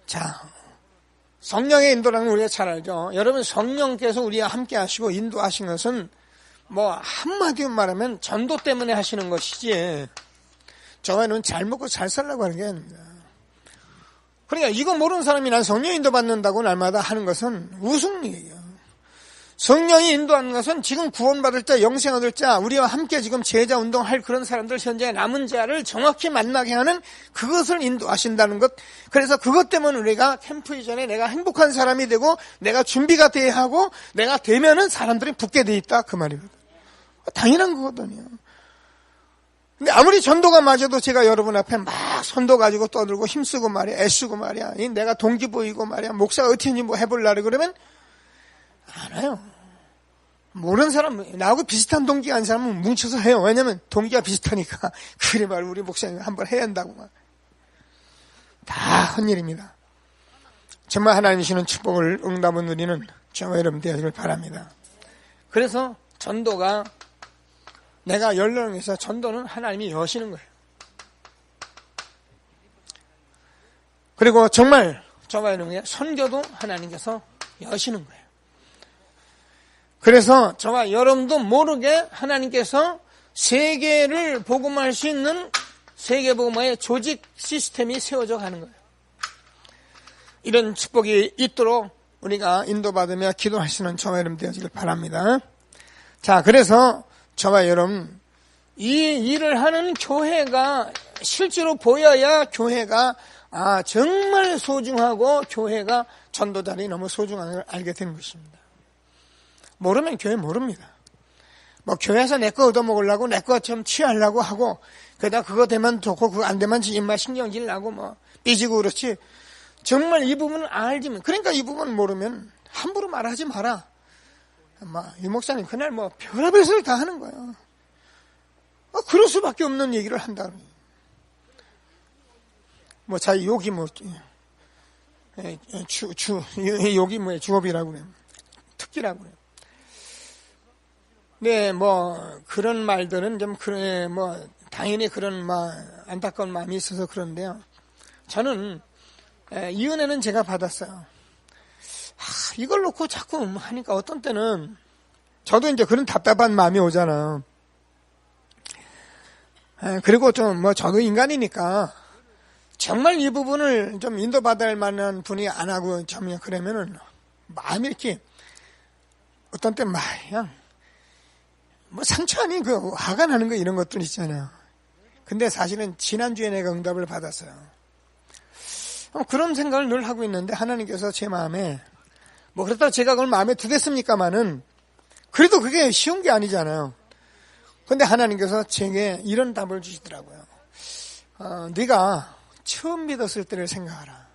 자, 성령의 인도라는 걸 우리가 잘 알죠. 여러분 성령께서 우리와 함께 하시고 인도하신 것은 뭐 한마디로 말하면 전도 때문에 하시는 것이지 저와 여러분 잘 먹고 잘 살라고 하는 게 아닙니다. 그러니까 이거 모르는 사람이 난 성령 인도 받는다고 날마다 하는 것은 우승이에요. 성령이 인도하는 것은 지금 구원받을 자, 영생 얻을 자, 우리와 함께 지금 제자 운동할 그런 사람들, 현재 남은 자를 정확히 만나게 하는 그것을 인도하신다는 것. 그래서 그것 때문에 우리가 캠프 이전에 내가 행복한 사람이 되고 내가 준비가 돼야 하고 내가 되면은 사람들이 붙게 돼 있다 그 말이거든요. 당연한 거거든요. 근데 아무리 전도가 맞아도 제가 여러분 앞에 막 선도 가지고 떠들고 힘쓰고 말이야, 애쓰고 말이야, 내가 동기 보이고 말이야, 목사가 어떻게 뭐 해볼라 그러면 안 해요. 모르는 사람, 나하고 비슷한 동기가 아닌 사람은 뭉쳐서 해요. 왜냐면 동기가 비슷하니까. 그래 말 우리 목사님 한번 해야 한다고 막. 다 헛일입니다. 정말 하나님 주시는 축복을 응답을 누리는 저와 여러분 되어지길 바랍니다. 그래서 전도가 내가 열령해서 전도는 하나님이 여시는 거예요. 그리고 정말 저와 여러분의 선교도 하나님께서 여시는 거예요. 그래서 저와 여러분도 모르게 하나님께서 세계를 복음할 수 있는 세계복음화의 조직 시스템이 세워져 가는 거예요. 이런 축복이 있도록 우리가 인도받으며 기도하시는 저와 여러분 되어지길 바랍니다. 자, 그래서 저와 여러분 이 일을 하는 교회가 실제로 보여야 교회가 정말 소중하고 교회가 전도자들이 너무 소중한 걸 알게 되는 것입니다. 모르면 교회 모릅니다. 뭐 교회에서 내 거 얻어먹으려고 내 거 좀 취하려고 하고 그러다 그거 되면 좋고 그거 안 되면 입맛 신경질 나고 뭐 삐지고 그렇지. 정말 이 부분을 알지만 그러니까 이 부분을 모르면 함부로 말하지 마라. 유 목사님 그날 뭐 별의별 소리를 다 하는 거예요. 그럴 수밖에 없는 얘기를 한다. 뭐 자기 욕이 뭐 욕이 뭐 주업이라고 그래요. 특기라고 그래요. 네, 뭐 그런 말들은 좀 그래 뭐 당연히 그런 안타까운 마음이 있어서 그런데요. 저는 이 은혜는 제가 받았어요. 이걸 놓고 자꾸 하니까 어떤 때는 저도 이제 그런 답답한 마음이 오잖아요. 그리고 좀 뭐 저도 인간이니까 정말 이 부분을 좀 인도받을 만한 분이 안 하고 좀 그러면은 마음이 이렇게 어떤 때 그냥 뭐 상처 아닌 그 화가 나는 거 이런 것들 있잖아요. 근데 사실은 지난주에 내가 응답을 받았어요. 그런 생각을 늘 하고 있는데 하나님께서 제 마음에 뭐 그렇다고 제가 그걸 마음에 두겠습니까마는 그래도 그게 쉬운 게 아니잖아요. 근데 하나님께서 제게 이런 답을 주시더라고요. 네가 처음 믿었을 때를 생각하라.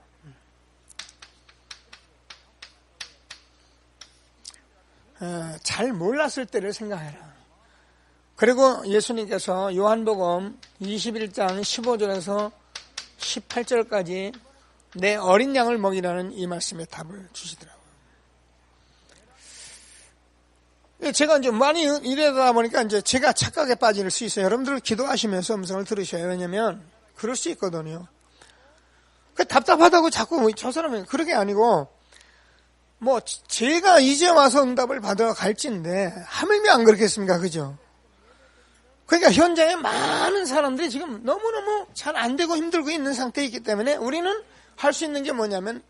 잘 몰랐을 때를 생각해라. 그리고 예수님께서 요한복음 21장 15절에서 18절까지 내 어린 양을 먹이라는 이 말씀에 답을 주시더라고요. 제가 이제 많이 이러다 보니까 이제 제가 착각에 빠질 수 있어요. 여러분들 기도하시면서 음성을 들으셔요. 왜냐면 그럴 수 있거든요. 답답하다고 자꾸 저 사람은 그런 게 아니고 뭐 제가 이제 와서 응답을 받아 갈지인데 하물며 안 그렇겠습니까? 그죠? 그러니까 현장에 많은 사람들이 지금 너무너무 잘 안 되고 힘들고 있는 상태에 있기 때문에 우리는 할 수 있는 게 뭐냐면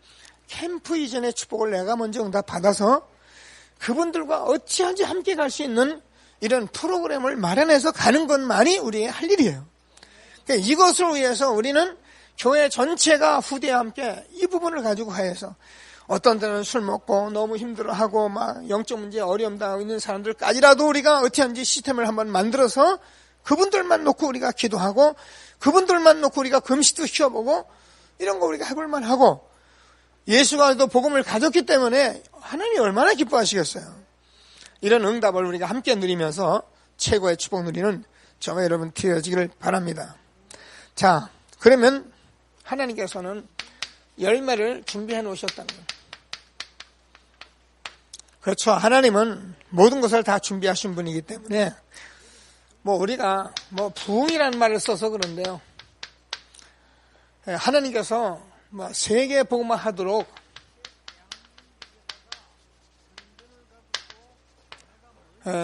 캠프 이전의 축복을 내가 먼저 응답 받아서 그분들과 어찌하지 함께 갈 수 있는 이런 프로그램을 마련해서 가는 것만이 우리의 할 일이에요. 그러니까 이것을 위해서 우리는 교회 전체가 후대와 함께 이 부분을 가지고 가해서 어떤 때는 술 먹고 너무 힘들어하고 막 영적 문제에 어려움 당하고 있는 사람들까지라도 우리가 어떻게 하는지 시스템을 한번 만들어서 그분들만 놓고 우리가 기도하고 그분들만 놓고 우리가 금식도 시켜보고 이런 거 우리가 해볼만 하고 예수가 또 복음을 가졌기 때문에 하나님이 얼마나 기뻐하시겠어요. 이런 응답을 우리가 함께 누리면서 최고의 축복 누리는 저와 여러분 되어지기를 바랍니다. 자, 그러면 하나님께서는 열매를 준비해 놓으셨다는 거예요. 그렇죠. 하나님은 모든 것을 다 준비하신 분이기 때문에 우리가 부흥이라는 말을 써서 그런데요. 하나님께서 세계 복음화 하도록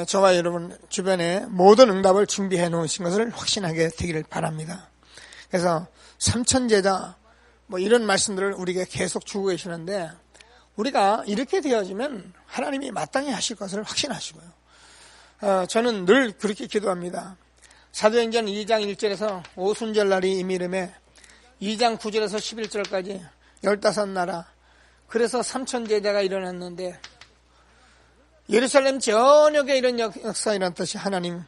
저와 여러분 주변에 모든 응답을 준비해 놓으신 것을 확신하게 되기를 바랍니다. 그래서 삼천제자 이런 말씀들을 우리에게 계속 주고 계시는데 우리가 이렇게 되어지면 하나님이 마땅히 하실 것을 확신하시고요. 저는 늘 그렇게 기도합니다. 사도행전 2장 1절에서 오순절날이 이미름에 2장 9절에서 11절까지 15나라 그래서 삼천제자가 일어났는데 예루살렘 전역에 이런 역사 일어났듯이 하나님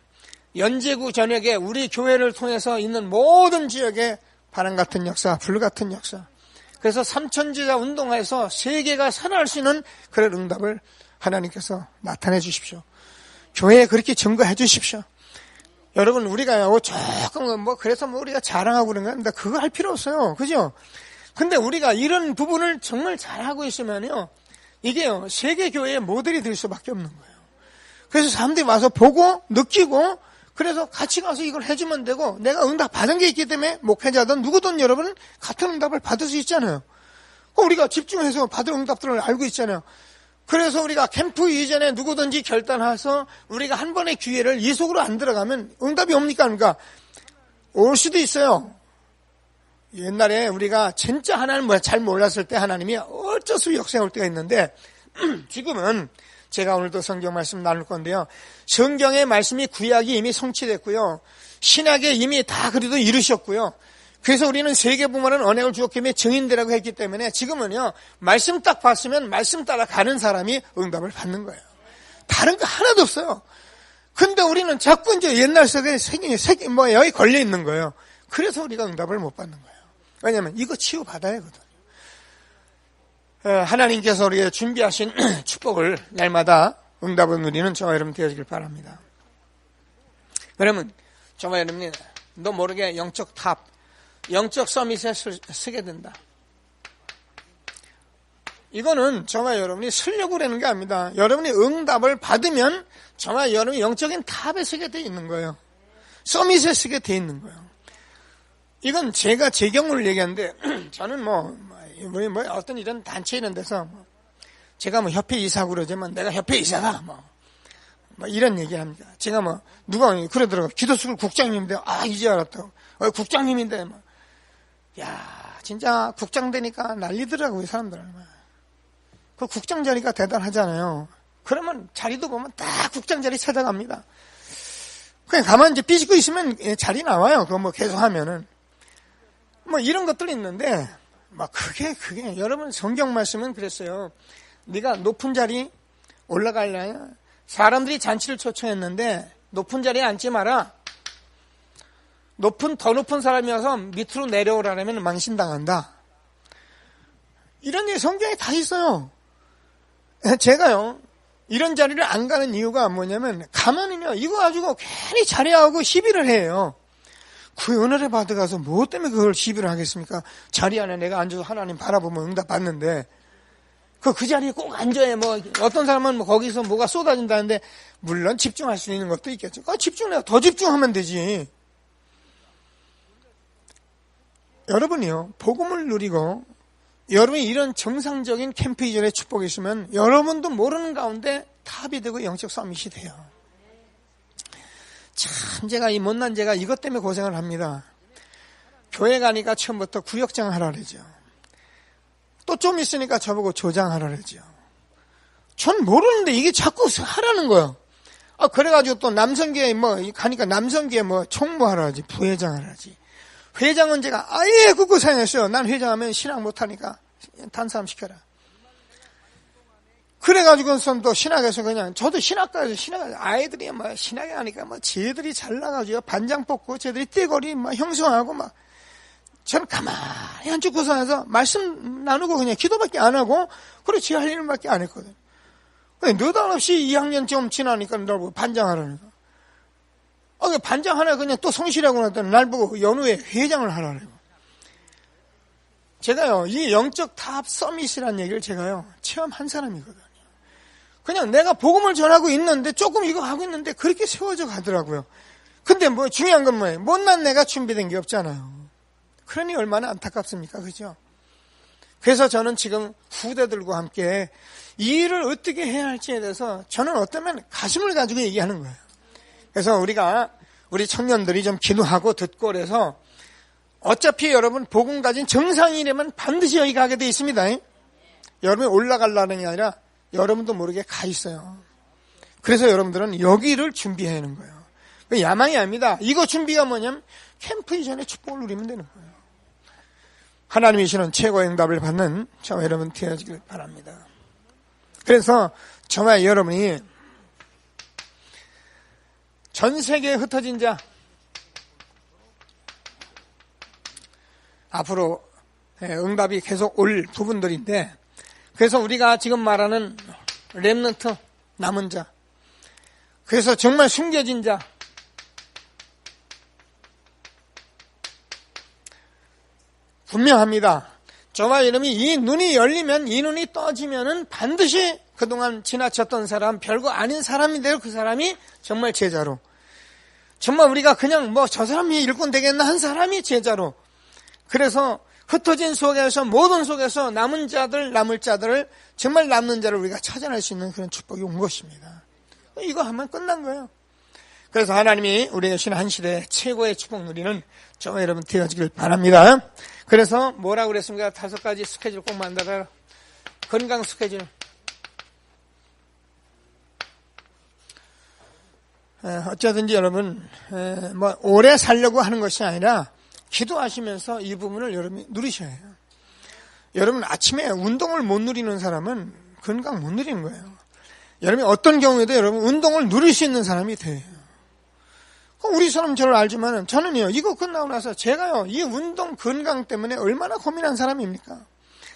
연제구 전역에 우리 교회를 통해서 있는 모든 지역에 바람 같은 역사, 불 같은 역사 그래서 삼천제자 운동하에서 세계가 살아날 수 있는 그런 응답을 하나님께서 나타내 주십시오. 교회에 그렇게 증거해 주십시오. 여러분 우리가 조금 그래서 우리가 자랑하고 그런 겁니다. 그거 할 필요 없어요. 그죠? 근데 우리가 이런 부분을 정말 잘하고 있으면요. 이게요. 세계 교회의 모델이 될 수밖에 없는 거예요. 그래서 사람들이 와서 보고 느끼고 그래서 같이 가서 이걸 해주면 되고 내가 응답 받은 게 있기 때문에 목회자든 누구든 여러분은 같은 응답을 받을 수 있잖아요. 우리가 집중해서 받을 응답들을 알고 있잖아요. 그래서 우리가 캠프 이전에 누구든지 결단해서 우리가 한 번의 기회를 이 속으로 안 들어가면 응답이 옵니까? 그러니까 올 수도 있어요. 옛날에 우리가 진짜 하나님을 잘 몰랐을 때 하나님이 어쩔 수 없이 역사해 올 때가 있는데 지금은 제가 오늘도 성경 말씀 나눌 건데요. 성경의 말씀이 구약이 이미 성취됐고요. 신약에 이미 다 그래도 이루셨고요. 그래서 우리는 세계복음화는 언약을 주었기에 증인되라고 했기 때문에 지금은요. 말씀 딱 봤으면 말씀 따라 가는 사람이 응답을 받는 거예요. 다른 거 하나도 없어요. 근데 우리는 자꾸 이제 옛날 속에 여기 걸려 있는 거예요. 그래서 우리가 응답을 못 받는 거예요. 왜냐하면 이거 치유받아야 하거든요. 하나님께서 우리에게 준비하신 축복을 날마다 응답을 누리는 저와 여러분 되어지길 바랍니다. 그러면 저와 여러분이 너 모르게 영적 탑, 영적 서밋에 서게 된다. 이거는 저와 여러분이 쓰려고 그러는 게 아닙니다. 여러분이 응답을 받으면 저와 여러분이 영적인 탑에 서게 돼 있는 거예요. 서밋에 서게 돼 있는 거예요. 이건 제가 제 경우를 얘기하는데 저는 어떤 이런 단체 이런 데서 제가 협회 이사하고 그러지만 내가 협회 이사다 이런 얘기 합니다. 제가 누가 그러더라고요. 기도스쿨 국장님인데 이제 알았다고. 국장님인데 야 진짜 국장 되니까 난리더라고요. 사람들. 그 국장 자리가 대단하잖아요. 그러면 자리도 보면 다 국장 자리 찾아갑니다. 그냥 가만히 이제 삐지고 있으면 자리 나와요. 그거 계속 하면은. 이런 것들이 있는데, 그게, 여러분 성경 말씀은 그랬어요. 네가 높은 자리 올라가려면 사람들이 잔치를 초청했는데, 높은 자리에 앉지 마라. 더 높은 사람이 와서 밑으로 내려오라면 망신당한다. 이런 게 성경에 다 있어요. 제가요, 이런 자리를 안 가는 이유가 뭐냐면, 가만히요, 이거 가지고 괜히 자리하고 시비를 해요. 그 은혜를 받아가서 뭐 때문에 그걸 시비를 하겠습니까? 자리 안에 내가 앉아서 하나님 바라보면 응답 받는데 그 자리에 꼭 앉아야 어떤 사람은 거기서 뭐가 쏟아진다는데 물론 집중할 수 있는 것도 있겠죠. 집중해야 더 집중하면 되지. 여러분이요 복음을 누리고 여러분이 이런 정상적인 캠프 이전의 축복이 있으면 여러분도 모르는 가운데 탑이 되고 영적 서밋이 돼요. 참 제가 이 못난 제가 이것 때문에 고생을 합니다. 교회 가니까 처음부터 구역장 하라 그러죠. 또 좀 있으니까 저보고 조장 하라 그러죠. 전 모르는데 이게 자꾸 하라는 거예요. 그래가지고 또 남성교회 가니까 남성교회 총무하러 하지, 부회장을 하지. 회장은 제가 아예 그거 생각했어요. 난 회장하면 신학 못하니까 단사함 시켜라. 그래가지고선 또 신학에서 그냥, 저도 신학과에서 아이들이 신학에 하니까 쟤들이 잘나가지고 반장 뽑고 쟤들이 떼거리 형성하고 저는 가만히 앉고서 해서 말씀 나누고 그냥 기도밖에 안 하고, 그리고 제 할 일밖에 안 했거든. 근데 느닷없이 2학년 좀 지나니까 날 보고 반장하라니까. 반장 하나 그냥 또 성실하고 나더니 날 보고 연후에 회장을 하라고. 제가요, 이 영적 탑 서밋이라는 얘기를 제가요, 체험한 사람이거든요. 그냥 내가 복음을 전하고 있는데, 조금 이거 하고 있는데, 그렇게 세워져 가더라고요. 근데 중요한 건 뭐예요? 못난 내가 준비된 게 없잖아요. 그러니 얼마나 안타깝습니까? 그죠? 그래서 저는 지금 후대들과 함께 이 일을 어떻게 해야 할지에 대해서 저는 어쩌면 가슴을 가지고 얘기하는 거예요. 그래서 우리 청년들이 좀 기도하고 듣고 그래서 어차피 여러분 복음 가진 정상이라면 반드시 여기 가게 돼 있습니다. 여러분이 올라가려는 게 아니라 여러분도 모르게 가 있어요. 그래서 여러분들은 여기를 준비해야 하는 거예요. 야망이 아닙니다. 이거 준비가 뭐냐면 캠프 이전에 축복을 누리면 되는 거예요. 하나님이 주시는 최고의 응답을 받는 저와 여러분 되어지길 바랍니다. 그래서 저와 여러분이 전 세계에 흩어진 자, 앞으로 응답이 계속 올 부분들인데, 그래서 우리가 지금 말하는 렘넌트, 남은 자, 그래서 정말 숨겨진 자, 분명합니다. 저와 여러분이 이 눈이 열리면, 이 눈이 떠지면은 반드시 그동안 지나쳤던 사람, 별거 아닌 사람인데요, 그 사람이 정말 제자로, 정말 우리가 그냥 저 사람이 일꾼 되겠나 한 사람이 제자로, 그래서 흩어진 속에서, 모든 속에서 남은 자들, 남을 자들을, 정말 남는 자를 우리가 찾아낼 수 있는 그런 축복이 온 것입니다. 이거 하면 끝난 거예요. 그래서 하나님이 우리에게 주신 한 시대 최고의 축복 누리는 저와 여러분 되어지길 바랍니다. 그래서 뭐라고 그랬습니까? 5가지 스케줄 꼭 만들어라. 건강 스케줄. 어쩌든지 여러분, 오래 살려고 하는 것이 아니라 기도하시면서 이 부분을 여러분이 누리셔야 해요. 여러분 아침에 운동을 못 누리는 사람은 건강 못 누리는 거예요. 여러분이 어떤 경우에도 여러분 운동을 누릴 수 있는 사람이 돼요. 우리 사람 저를 알지만은 저는요, 이거 끝나고 나서 제가요, 이 운동 건강 때문에 얼마나 고민한 사람입니까?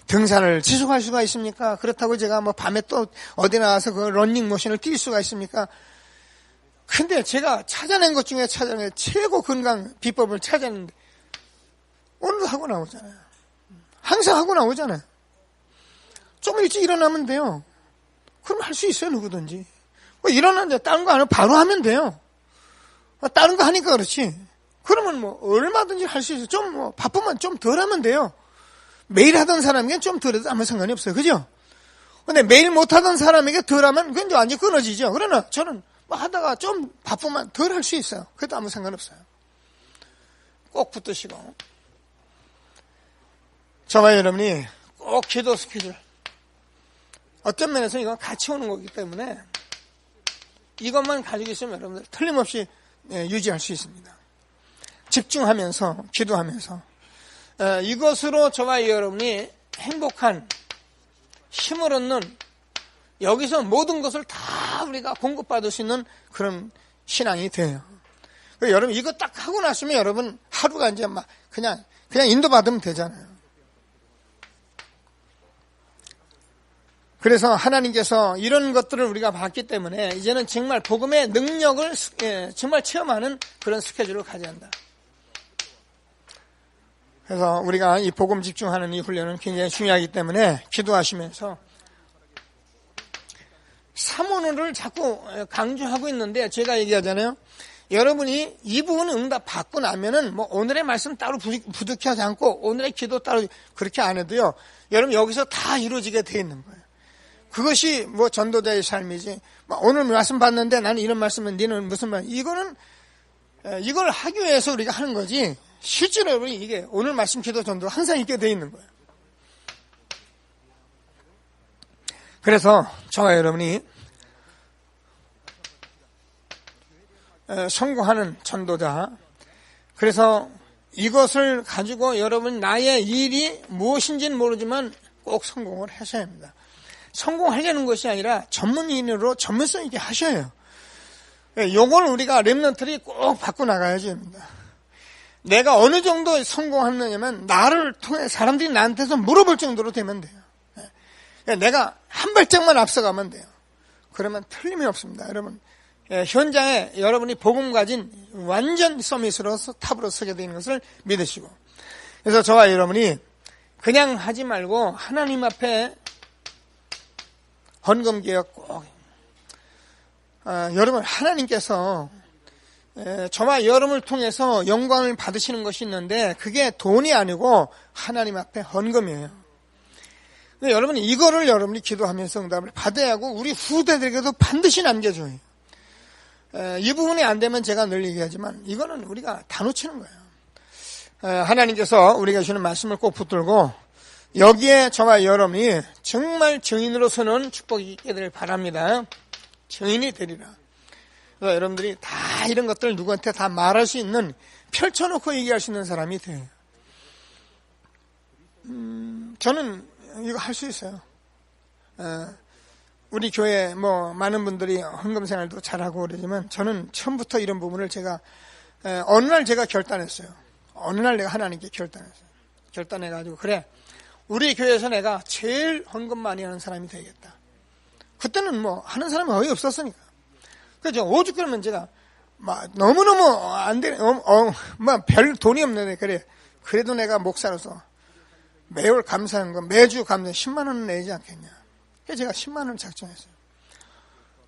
등산을 지속할 수가 있습니까? 그렇다고 제가 밤에 또 어디 나가서 그 러닝머신을 뛸 수가 있습니까? 근데 제가 찾아낸 것 중에 최고 건강 비법을 찾았는데, 오늘도 하고 나오잖아요. 항상 하고 나오잖아요. 좀 일찍 일어나면 돼요. 그럼 할 수 있어요, 누구든지. 일어났는데 다른 거 안 하고 바로 하면 돼요. 다른 거 하니까 그렇지. 그러면 얼마든지 할 수 있어요. 좀 바쁘면 좀 덜 하면 돼요. 매일 하던 사람에게 좀 덜 해도 아무 상관이 없어요. 그죠? 근데 매일 못 하던 사람에게 덜 하면 그건 이제 완전히 끊어지죠. 그러나 저는 하다가 좀 바쁘면 덜 할 수 있어요. 그래도 아무 상관없어요. 꼭 붙드시고. 저와 여러분이 꼭 기도 스케줄. 어떤 면에서 이건 같이 오는 거기 때문에 이것만 가지고 있으면 여러분들 틀림없이 유지할 수 있습니다. 집중하면서, 기도하면서. 이것으로 저와 여러분이 행복한 힘을 얻는, 여기서 모든 것을 다 우리가 공급받을 수 있는 그런 신앙이 돼요. 여러분 이거 딱 하고 나시면 여러분 하루가 이제 그냥 인도받으면 되잖아요. 그래서 하나님께서 이런 것들을 우리가 봤기 때문에 이제는 정말 복음의 능력을 정말 체험하는 그런 스케줄을 가져야 한다. 그래서 우리가 이 복음 집중하는 이 훈련은 굉장히 중요하기 때문에 기도하시면서 사모를 자꾸 강조하고 있는데, 제가 얘기하잖아요. 여러분이 이 부분 응답 받고 나면은 오늘의 말씀 따로 부득이하지 않고 오늘의 기도 따로 그렇게 안 해도요, 여러분 여기서 다 이루어지게 돼 있는 거예요. 그것이 전도자의 삶이지. 오늘 말씀 받는데 나는 이런 말씀은 너는 무슨 말? 이걸 하기 위해서 우리가 하는 거지. 실제로 여러분이 이게 오늘 말씀 기도 전도 항상 있게 돼 있는 거예요. 그래서 저와 여러분이 성공하는 전도자. 그래서 이것을 가지고 여러분 나의 일이 무엇인지는 모르지만 꼭 성공을 하셔야 합니다. 성공하려는 것이 아니라 전문인으로 전문성 있게 하셔야 해요. 요걸 우리가 렘넌트들이 꼭 받고 나가야지 합니다. 내가 어느 정도 성공하느냐면 나를 통해 사람들이 나한테서 물어볼 정도로 되면 돼요. 내가 한 발짝만 앞서가면 돼요. 그러면 틀림이 없습니다. 여러분, 현장에 여러분이 복음 가진 완전 서밋으로서 탑으로 서게 되는 것을 믿으시고, 그래서 저와 여러분이 그냥 하지 말고 하나님 앞에 헌금개혁 꼭 여러분, 하나님께서 저와 여러분을 통해서 영광을 받으시는 것이 있는데 그게 돈이 아니고 하나님 앞에 헌금이에요. 여러분이 이거를 여러분이 기도하면서 응답을 받아야 하고 우리 후대들에게도 반드시 남겨줘요. 이 부분이 안 되면 제가 늘 얘기하지만 이거는 우리가 다 놓치는 거예요. 하나님께서 우리가 주는 말씀을 꼭 붙들고 여기에 저와 여러분이 정말 증인으로서는 축복이 있게 되길 바랍니다. 증인이 되리라. 그래서 여러분들이 다 이런 것들을 누구한테 다 말할 수 있는, 펼쳐놓고 얘기할 수 있는 사람이 돼요. 저는 이거 할 수 있어요. 우리 교회 많은 분들이 헌금 생활도 잘하고 그러지만 저는 처음부터 이런 부분을 제가 어느 날 제가 결단했어요. 어느 날 내가 하나님께 결단했어요. 결단해가지고 그래, 우리 교회에서 내가 제일 헌금 많이 하는 사람이 되겠다. 그때는 하는 사람이 거의 없었으니까. 그죠? 오죽 그러면 제가 너무너무 안 되네. 별 돈이 없는데 그래. 그래도 내가 목사로서 매월 감사한 거, 매주 감사 10만 원은 내지 않겠냐. 그래서 제가 10만 원을 작정했어요.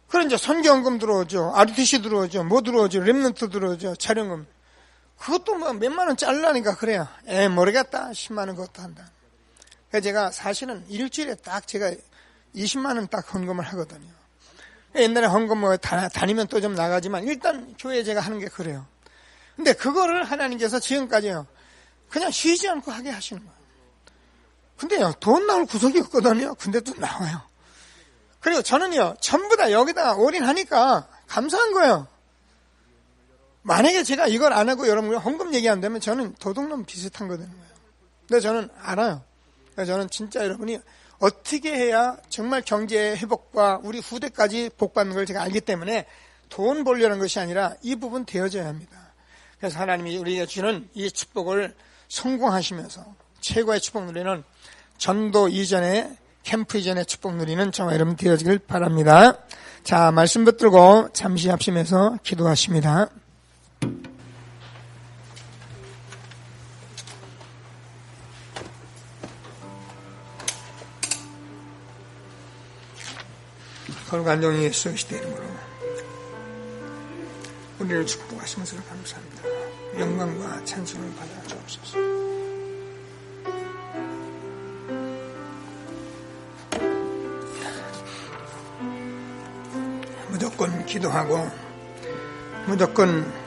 그럼 이제 선교헌금 들어오죠. RTC 들어오죠. 뭐 들어오죠. 렘넌트 들어오죠. 촬영금. 그것도 몇만 원 잘라니까 그래요. 모르겠다. 10만 원 그것도 한다. 그래서 제가 사실은 일주일에 딱 제가 20만 원 딱 헌금을 하거든요. 옛날에 헌금 다니면 또 좀 나가지만 일단 교회에 제가 하는 게 그래요. 근데 그거를 하나님께서 지금까지요 그냥 쉬지 않고 하게 하시는 거예요. 근데요 돈 나올 구석이 없거든요. 근데 또 나와요. 그리고 저는요 전부 다 여기다가 올인하니까 감사한 거예요. 만약에 제가 이걸 안 하고 여러분이 헌금 얘기 안 되면 저는 도둑놈 비슷한 거 되는 거예요. 근데 저는 알아요. 저는 진짜 여러분이 어떻게 해야 정말 경제 회복과 우리 후대까지 복받는 걸 제가 알기 때문에 돈 벌려는 것이 아니라 이 부분 되어져야 합니다. 그래서 하나님이 우리에게 주는 이 축복을 성공하시면서 최고의 축복 누리는 전도 이전에 캠프 이전에 축복 누리는 저와 여러분 되어지길 바랍니다. 자, 말씀 붙들고 잠시 합심해서 기도하십니다. 걸간종이 예수 그리스도의 이름으로 우리를 축복하시면서 감사합니다. 영광과 찬송을 받아 주옵소서. 무조건 기도하고 무조건